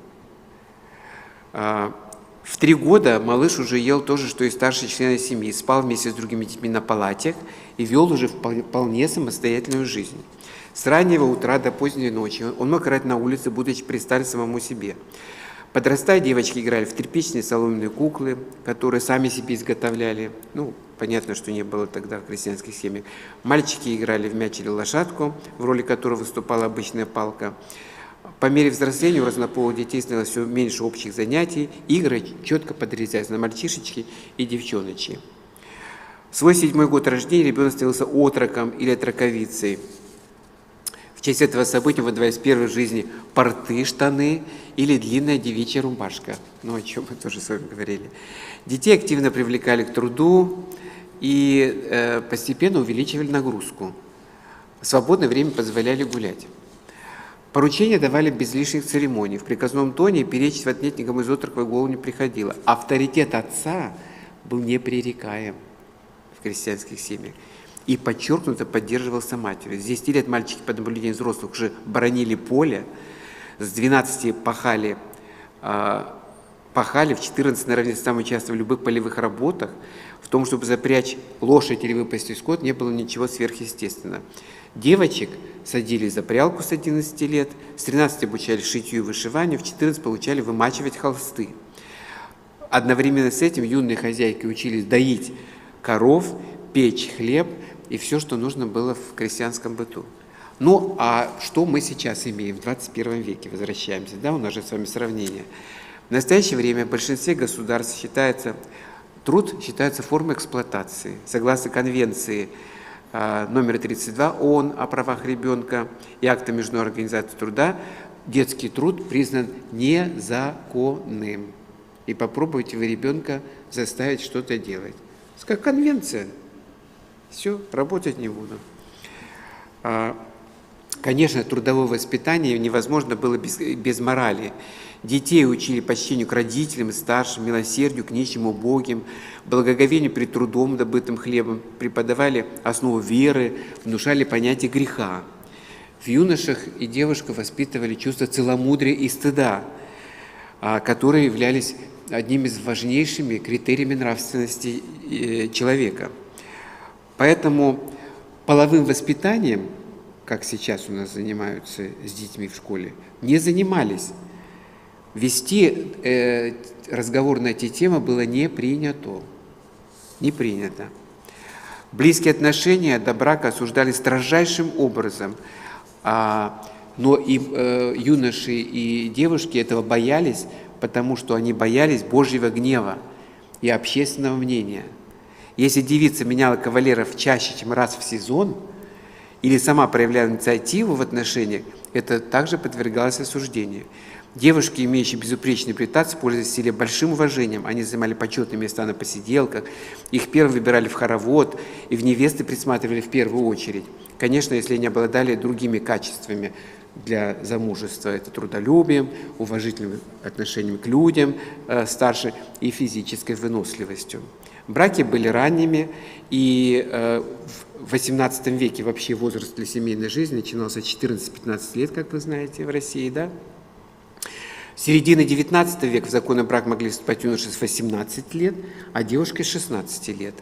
В 3 года малыш уже ел то же, что и старшие члены семьи, спал вместе с другими детьми на палатях и вел уже вполне самостоятельную жизнь. С раннего утра до поздней ночи он мог играть на улице, будучи представлен самому себе. Подрастая, девочки играли в тряпичные соломенные куклы, которые сами себе изготовляли. Ну, понятно, что не было тогда в крестьянских семьях. Мальчики играли в мяч или лошадку, в роли которой выступала обычная палка. По мере взросления у разнополых детей становилось все меньше общих занятий, игры четко подрезаются на мальчишечки и девчоночки. В свой 7-й год рождения ребенок становился отроком или отроковицей. В честь этого события выдавались в первой жизни порты, штаны или длинная девичья рубашка. Ну, о чем мы тоже с вами говорили. Детей активно привлекали к труду и постепенно увеличивали нагрузку. В свободное время позволяли гулять. Поручения давали без лишних церемоний. В приказном тоне перечить в отнять никому из отроков в голову не приходило. Авторитет отца был непререкаем в крестьянских семьях и подчеркнуто поддерживался матерью. Здесь 10 лет мальчики под наблюдением взрослых уже боронили поле, с 12 пахали, в 14 наравне с самым участвовали в любых полевых работах. В том, чтобы запрячь лошадь или выпасти скот, не было ничего сверхъестественного. Девочек садили за прялку с 11 лет, с 13 обучали шитью и вышиванию, в 14 получали вымачивать холсты. Одновременно с этим юные хозяйки учились доить коров, печь хлеб и все, что нужно было в крестьянском быту. Ну, а что мы сейчас имеем в 21 веке? Возвращаемся, да, у нас же с вами сравнение. В настоящее время в большинстве государств труд считается формой эксплуатации. Согласно конвенции номер 32 ООН о правах ребенка и акта Международной организации труда, детский труд признан незаконным. И попробуйте вы ребенка заставить что-то делать. Как конвенция. Все, работать не буду. Конечно, трудовое воспитание невозможно было без морали. Детей учили почтению к родителям и старшим, милосердию к нищим, убогим, благоговению перед трудом, добытым хлебом, преподавали основу веры, внушали понятие греха. В юношах и девушках воспитывали чувство целомудрия и стыда, которые являлись одним из важнейшими критериями нравственности человека. Поэтому половым воспитанием, как сейчас у нас занимаются с детьми в школе, не занимались. Вести разговор на эти темы было не принято. Не принято. Близкие отношения до брака осуждали строжайшим образом, но и юноши и девушки этого боялись, потому что они боялись Божьего гнева и общественного мнения. Если девица меняла кавалеров чаще, чем раз в сезон, или сама проявляла инициативу в отношениях, это также подвергалось осуждению. Девушки, имеющие безупречную репутацию, пользовались в селе большим уважением. Они занимали почетные места на посиделках, их первые выбирали в хоровод и в невесты присматривали в первую очередь. Конечно, если они обладали другими качествами для замужества, это трудолюбием, уважительным отношением к людям старше и физической выносливостью. Браки были ранними, и в XVIII веке вообще возраст для семейной жизни начинался с 14-15 лет, как вы знаете, в России, да? С середины XIX века в законный брак могли вступать юноши с 18 лет, а девушки с 16 лет.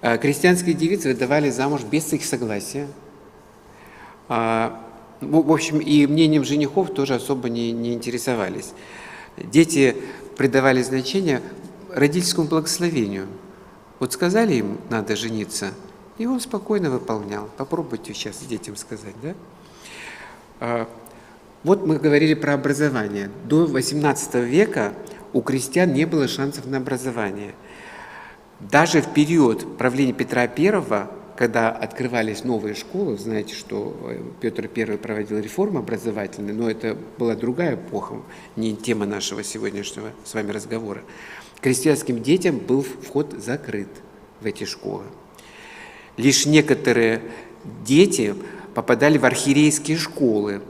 Крестьянские девицы выдавали замуж без их согласия. В общем, и мнением женихов тоже особо не интересовались. Дети придавали значение родительскому благословению. Вот сказали им, надо жениться, и он спокойно выполнял. Попробуйте сейчас детям сказать, да? Вот мы говорили про образование. До XVIII века у крестьян не было шансов на образование. Даже в период правления Петра I, когда открывались новые школы, знаете, что Петр I проводил реформы образовательные, но это была другая эпоха, не тема нашего сегодняшнего с вами разговора. Крестьянским детям был вход закрыт в эти школы. Лишь некоторые дети попадали в архиерейские школы.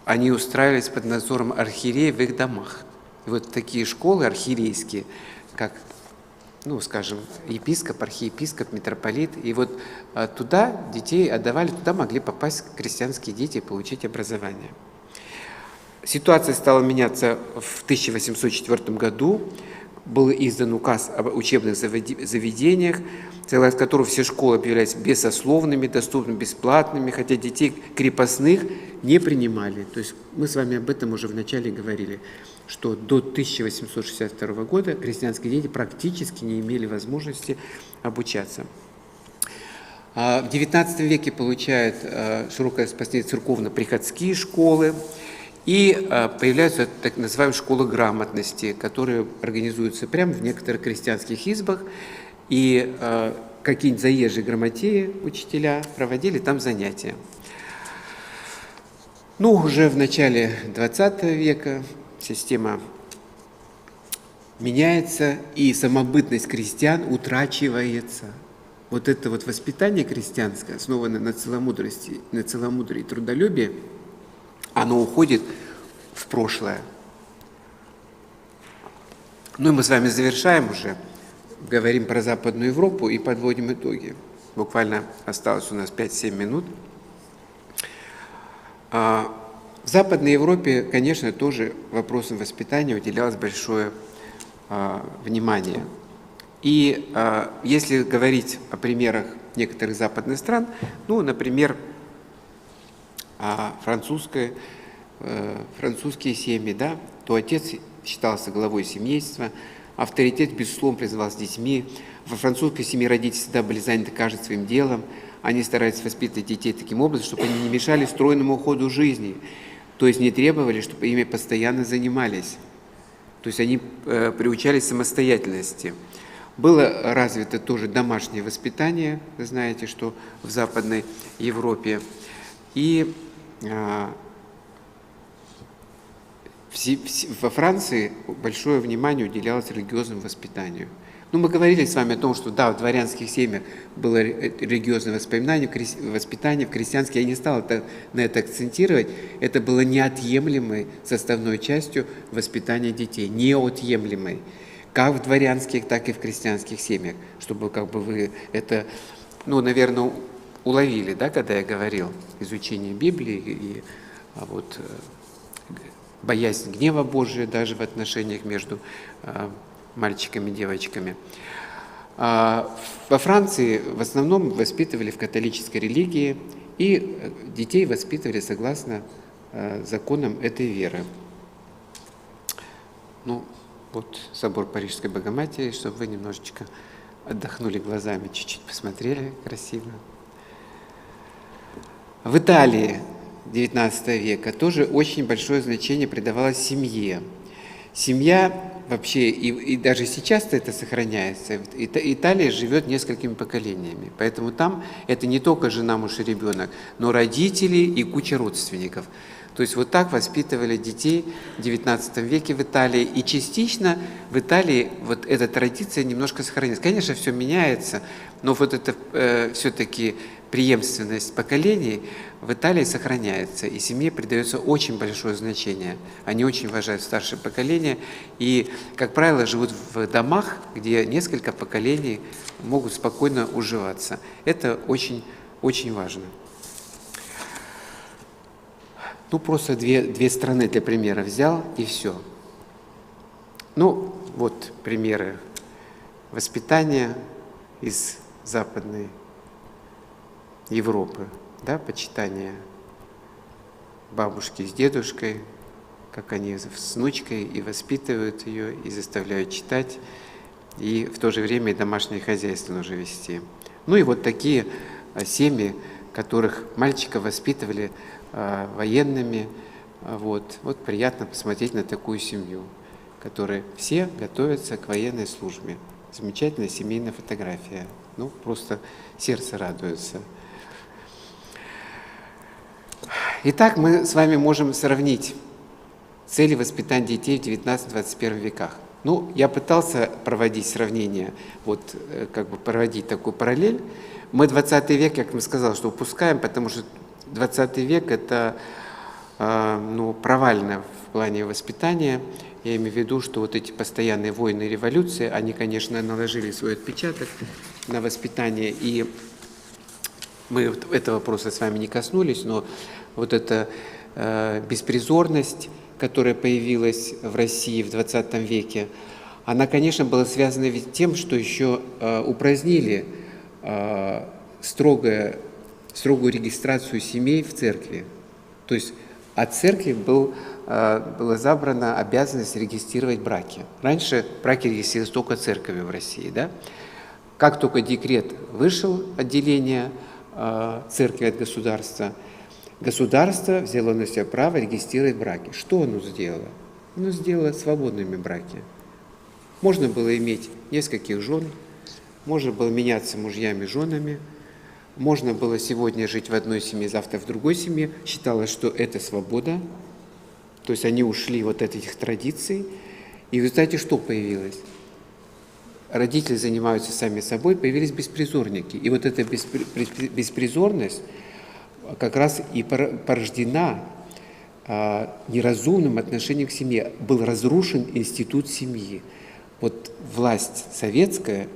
Они устраивались под надзором архиерея в их домах. И вот такие школы архиерейские, как, ну, скажем, епископ, архиепископ, митрополит, и вот туда детей отдавали, туда могли попасть крестьянские дети и получить образование. Ситуация стала меняться в 1804 году. Был издан указ об учебных заведениях, целая из которых все школы объявлялись бессословными, доступными, бесплатными, хотя детей крепостных не принимали. То есть мы с вами об этом уже вначале говорили, что до 1862 года крестьянские дети практически не имели возможности обучаться. В XIX веке получают широкое распространение церковно-приходские школы, и появляются так называемые школы грамотности, которые организуются прямо в некоторых крестьянских избах, и какие-нибудь заезжие грамотеи, учителя, проводили там занятия. Ну, уже в начале XX века система меняется, и самобытность крестьян утрачивается. Вот это вот воспитание крестьянское, основанное на целомудрии и трудолюбии, оно уходит в прошлое. Ну и мы с вами завершаем уже, говорим про Западную Европу и подводим итоги. Буквально осталось у нас 5-7 минут. В Западной Европе, конечно, тоже вопросам воспитания уделялось большое внимание. И если говорить о примерах некоторых западных стран, ну, например, французские семьи, да, то отец считался главой семейства, авторитет, безусловно, призывался с детьми. Во французской семье родители всегда были заняты каждым своим делом, они старались воспитывать детей таким образом, чтобы они не мешали стройному ходу жизни, то есть не требовали, чтобы ими постоянно занимались, то есть они приучались к самостоятельности. Было развито тоже домашнее воспитание, вы знаете, что в Западной Европе, и во Франции большое внимание уделялось религиозному воспитанию. Ну, мы говорили с вами о том, что да, в дворянских семьях было религиозное воспитание, в крестьянских я не стал на это акцентировать. Это было неотъемлемой составной частью воспитания детей, неотъемлемой, как в дворянских, так и в крестьянских семьях, чтобы как бы вы это, ну, наверное, уловили, да, когда я говорил изучение Библии и вот боязнь гнева Божия даже в отношениях между мальчиками и девочками. Во Франции в основном воспитывали в католической религии, и детей воспитывали согласно законам этой веры. Ну, вот собор Парижской Богоматери, чтобы вы немножечко отдохнули глазами, чуть-чуть посмотрели красиво. В Италии XIX века тоже очень большое значение придавалось семье. Семья вообще, и даже сейчас это сохраняется, Италия живет несколькими поколениями, поэтому там это не только жена, муж и ребенок, но родители и куча родственников. То есть вот так воспитывали детей в XIX веке в Италии, и частично в Италии вот эта традиция немножко сохранилась. Конечно, все меняется, но вот это все-таки преемственность поколений в Италии сохраняется, и семье придается очень большое значение. Они очень уважают старшее поколение и, как правило, живут в домах, где несколько поколений могут спокойно уживаться. Это очень, очень важно. Ну, просто две страны для примера взял, и все. Ну, вот примеры воспитания из Западной Европы, да, почитание бабушки с дедушкой, как они с внучкой и воспитывают ее, и заставляют читать, и в то же время и домашнее хозяйство нужно вести. Ну и вот такие семьи, которых мальчика воспитывали военными, вот приятно посмотреть на такую семью, которая все готовятся к военной службе. Замечательная семейная фотография. Ну, просто сердце радуется. Итак, мы с вами можем сравнить цели воспитания детей в 19-21 веках. Ну, я пытался проводить сравнение, вот как бы проводить такую параллель. Мы 20 век, как я сказал, что упускаем, потому что 20 век это провально в плане воспитания. Я имею в виду, что вот эти постоянные войны и революции, они, конечно, наложили свой отпечаток на воспитание, и мы этого вопроса с вами не коснулись, но вот эта беспризорность, которая появилась в России в 20 веке, она, конечно, была связана ведь тем, что еще упразднили строгую регистрацию семей в церкви. То есть от церкви была забрана обязанность регистрировать браки. Раньше браки регистрировались только церковью в России. Да? Как только декрет вышел, отделение церкви от государства, государство взяло на себя право регистрировать браки. Что оно сделало? Оно сделало свободными браки. Можно было иметь нескольких жен, можно было меняться мужьями, женами, можно было сегодня жить в одной семье, завтра в другой семье. Считалось, что это свобода. То есть они ушли от этих традиций. И в результате что появилось? Родители занимаются сами собой, появились беспризорники. И вот эта беспризорность как раз и порождена неразумным отношением к семье. Был разрушен институт семьи. Вот власть советская,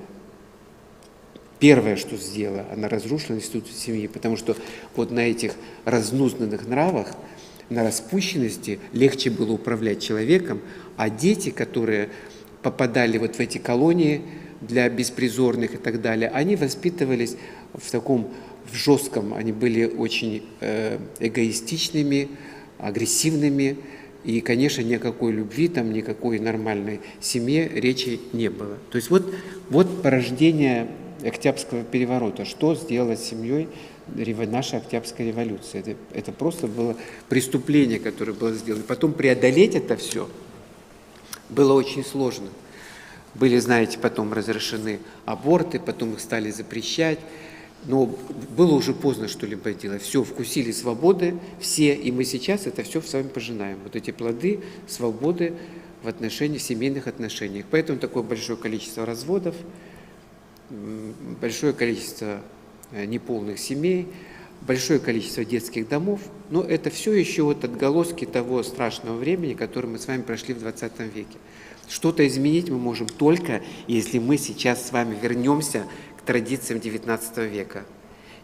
первое, что сделала, она разрушила институт семьи, потому что вот на этих разнузданных нравах, на распущенности легче было управлять человеком, а дети, которые попадали вот в эти колонии для беспризорных и так далее, они воспитывались в жестком, они были очень эгоистичными, агрессивными, и, конечно, никакой любви, там, никакой нормальной семье речи не было. То есть вот порождение Октябрьского переворота. Что сделала с семьей наша Октябрьская революция? Это просто было преступление, которое было сделано. Потом преодолеть это все было очень сложно. Были, знаете, потом разрешены аборты, потом их стали запрещать. Но было уже поздно что-либо делать. Все, вкусили свободы все, и мы сейчас это все с вами пожинаем. Вот эти плоды свободы в семейных отношениях. Поэтому такое большое количество разводов, большое количество неполных семей, большое количество детских домов. Но это все еще вот отголоски того страшного времени, которое мы с вами прошли в 20 веке. Что-то изменить мы можем только, если мы сейчас с вами вернемся к традициям XIX века.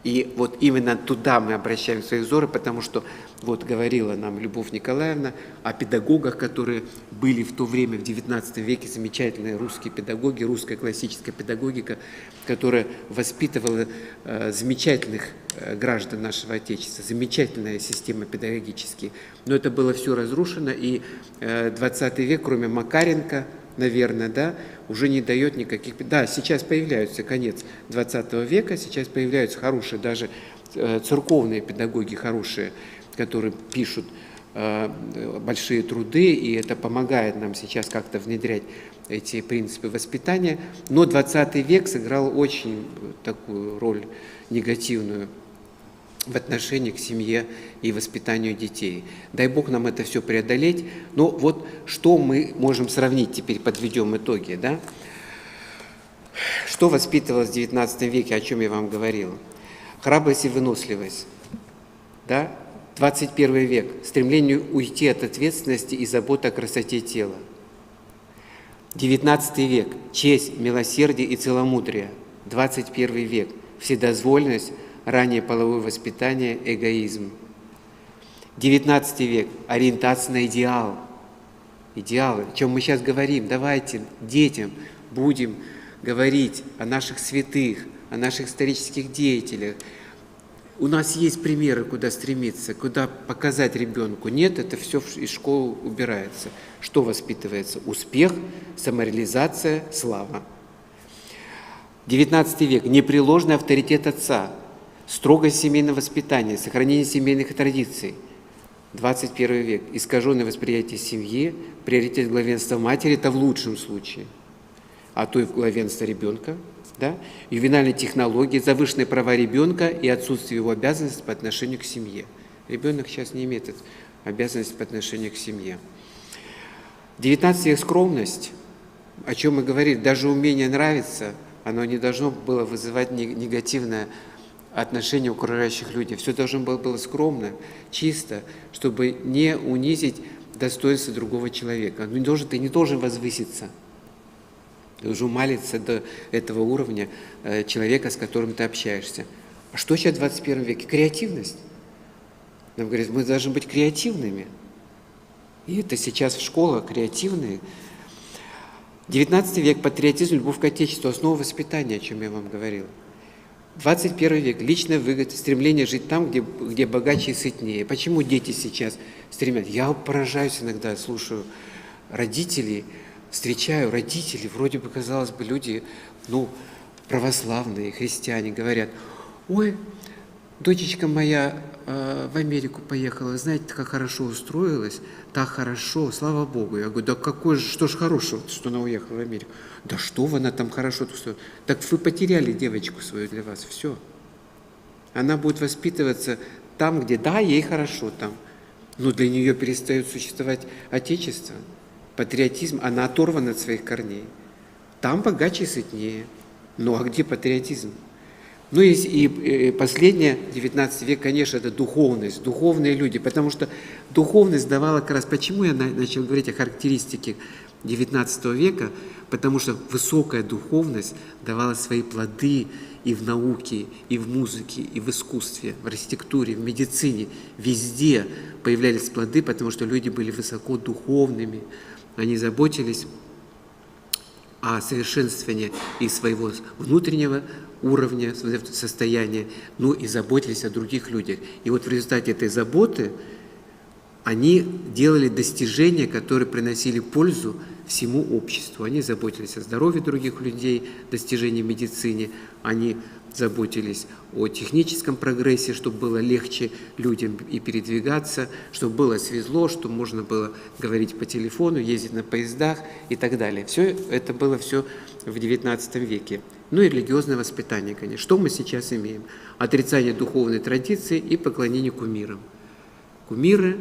И вот именно туда мы обращаем свои взоры, потому что вот говорила нам Любовь Николаевна о педагогах, которые были в то время, в XIX веке, замечательные русские педагоги, русская классическая педагогика, которая воспитывала замечательных граждан нашего Отечества, замечательная система педагогическая. Но это было все разрушено, и XX век, кроме Макаренко, наверное, да, уже не дает никаких... Да, сейчас появляются, конец 20 века, сейчас появляются хорошие, даже церковные педагоги хорошие, которые пишут большие труды, и это помогает нам сейчас как-то внедрять эти принципы воспитания. Но 20 век сыграл очень такую роль негативную в отношении к семье и воспитанию детей. Дай Бог нам это все преодолеть. Но вот что мы можем сравнить, теперь подведем итоги. Да? Что воспитывалось в XIX веке, о чем я вам говорил? Храбрость и выносливость. Да? 21 век. Стремление уйти от ответственности и заботы о красоте тела. 19 век. Честь, милосердие и целомудрие. 21 век. Вседозволенность, ранее половое воспитание, эгоизм. 19 век. Ориентация на идеал. Идеалы. О чем мы сейчас говорим? Давайте детям будем говорить о наших святых, о наших исторических деятелях. У нас есть примеры, куда стремиться, куда показать ребенку. Нет, это все из школы убирается. Что воспитывается? Успех, самореализация, слава. 19 век. Непреложный авторитет отца. Строгое семейное воспитание, сохранение семейных традиций. 21 век. Искаженное восприятие семьи, приоритет главенства матери – это в лучшем случае. а то и главенство ребенка, да, ювенальные технологии, завышенные права ребенка и отсутствие его обязанностей по отношению к семье. Ребенок сейчас не имеет обязанностей по отношению к семье. 19 век скромность, о чем мы говорили, даже умение нравиться, оно не должно было вызывать негативное отношение окружающих людей. Все должно было скромно, чисто, чтобы не унизить достоинство другого человека. Ты не должен возвыситься. Ты должен умалиться до этого уровня человека, с которым ты общаешься. А что сейчас в 21 веке? Креативность. Нам говорят, мы должны быть креативными. И это сейчас в школах креативные. 19 век, патриотизм, любовь к Отечеству, основа воспитания, о чем я вам говорил. 21 век, личная выгода, стремление жить там, где богаче и сытнее. Почему дети сейчас стремятся? Я поражаюсь иногда, слушаю родителей, встречаю родителей, вроде бы, казалось бы, люди, православные, христиане, говорят, ой, дочечка моя в Америку поехала, знаете, как хорошо устроилась, так хорошо, слава Богу. Я говорю, да что ж хорошего, что она уехала в Америку? Да что она там хорошо устроилась? Так вы потеряли девочку свою для вас, все. Она будет воспитываться там, где, да, ей хорошо там, но для нее перестает существовать Отечество, патриотизм, она оторвана от своих корней. Там богаче и сытнее. Ну а где патриотизм? И последнее, 19 век, конечно, это духовность, духовные люди, потому что духовность давала как раз, почему я начал говорить о характеристике 19 века, потому что высокая духовность давала свои плоды и в науке, и в музыке, и в искусстве, в архитектуре, в медицине, везде появлялись плоды, потому что люди были высоко духовными, они заботились о совершенствовании и своего внутреннего уровня, состояния, и заботились о других людях. И вот в результате этой заботы они делали достижения, которые приносили пользу всему обществу. Они заботились о здоровье других людей, достижении в медицине, они заботились о техническом прогрессе, чтобы было легче людям и передвигаться, чтобы было светло, чтобы можно было говорить по телефону, ездить на поездах и так далее. Все это было все в XIX веке. И религиозное воспитание, конечно. Что мы сейчас имеем? Отрицание духовной традиции и поклонение кумирам. Кумиры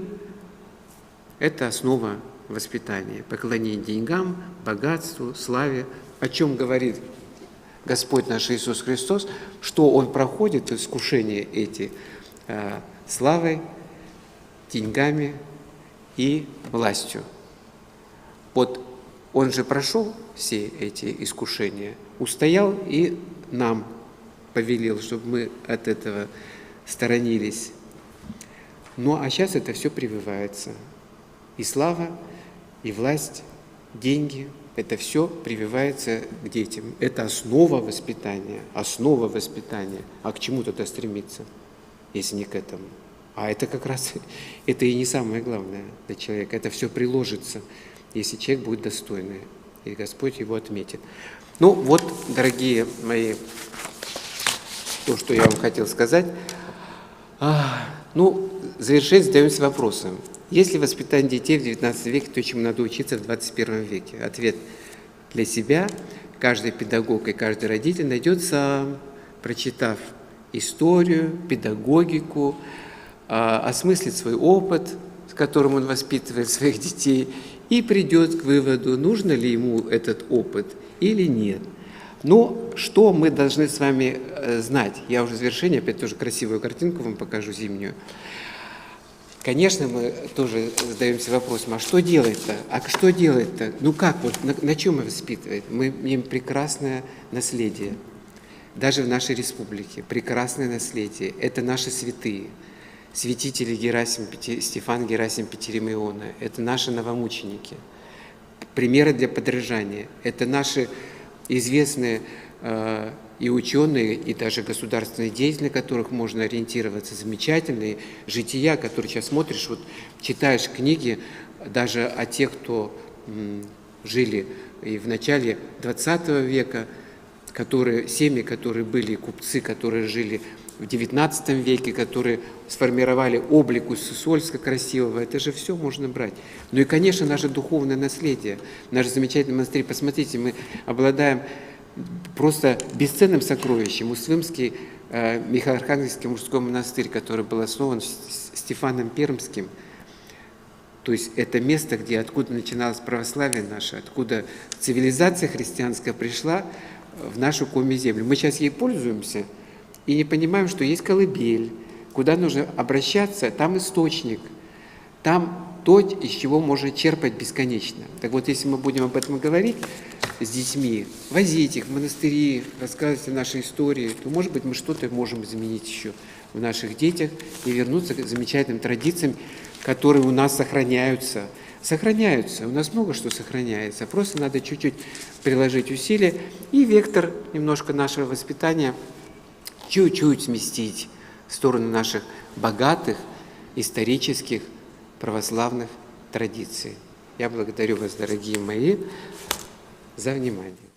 – это основа воспитания. Поклонение деньгам, богатству, славе. О чем говорит Господь наш Иисус Христос, что Он проходит искушения эти славой, деньгами и властью. Вот Он же прошел все эти искушения, устоял и нам повелел, чтобы мы от этого сторонились. А сейчас это все прививается. И слава, и власть, деньги – это все прививается к детям. Это основа воспитания, основа воспитания. А к чему тогда стремиться, если не к этому? А это как раз, это и не самое главное для человека. Это все приложится, если человек будет достойный, и Господь его отметит. Дорогие мои, то, что я вам хотел сказать. Завершить задаемся вопросом. Есть ли воспитание детей в XIX веке то, чему надо учиться в 21 веке? Ответ для себя каждый педагог и каждый родитель найдет сам, прочитав историю, педагогику, осмыслит свой опыт, с которым он воспитывает своих детей, и придет к выводу, нужно ли ему этот опыт или нет. Что мы должны с вами знать? Я уже в завершение опять тоже красивую картинку вам покажу зимнюю. Конечно, мы тоже задаемся вопросом, а что делать-то? На чем мы воспитываем? Мы имеем прекрасное наследие. Даже в нашей республике прекрасное наследие. Это наши святые. Святители Стефан, Герасим, Петерим и Иона. Это наши новомученики. Примеры для подражания. Это наши известные и ученые, и даже государственные деятели, на которых можно ориентироваться, замечательные жития, которые сейчас смотришь, читаешь книги даже о тех, кто жили и в начале XX века, семьи, которые были купцы, которые жили в XIX веке, которые сформировали облик Уссурийска красивого, это же все можно брать. Ну и, конечно, наше духовное наследие, наш замечательный монастырь. Посмотрите, мы обладаем просто бесценным сокровищем. Уссурийский Михаилоархангельский мужской монастырь, который был основан Стефаном Пермским. То есть это место, откуда начиналось православие наше, откуда цивилизация христианская пришла в нашу коми-землю. Мы сейчас ей пользуемся и не понимаем, что есть колыбель, куда нужно обращаться, там источник, там то, из чего можно черпать бесконечно. Так вот, если мы будем об этом говорить с детьми, возить их в монастыри, рассказывать о нашей истории, то, может быть, мы что-то можем изменить еще в наших детях и вернуться к замечательным традициям, которые у нас сохраняются. Сохраняются, у нас много что сохраняется, просто надо чуть-чуть приложить усилия и вектор немножко нашего воспитания чуть-чуть сместить в сторону наших богатых, исторических, православных традиций. Я благодарю вас, дорогие мои, за внимание.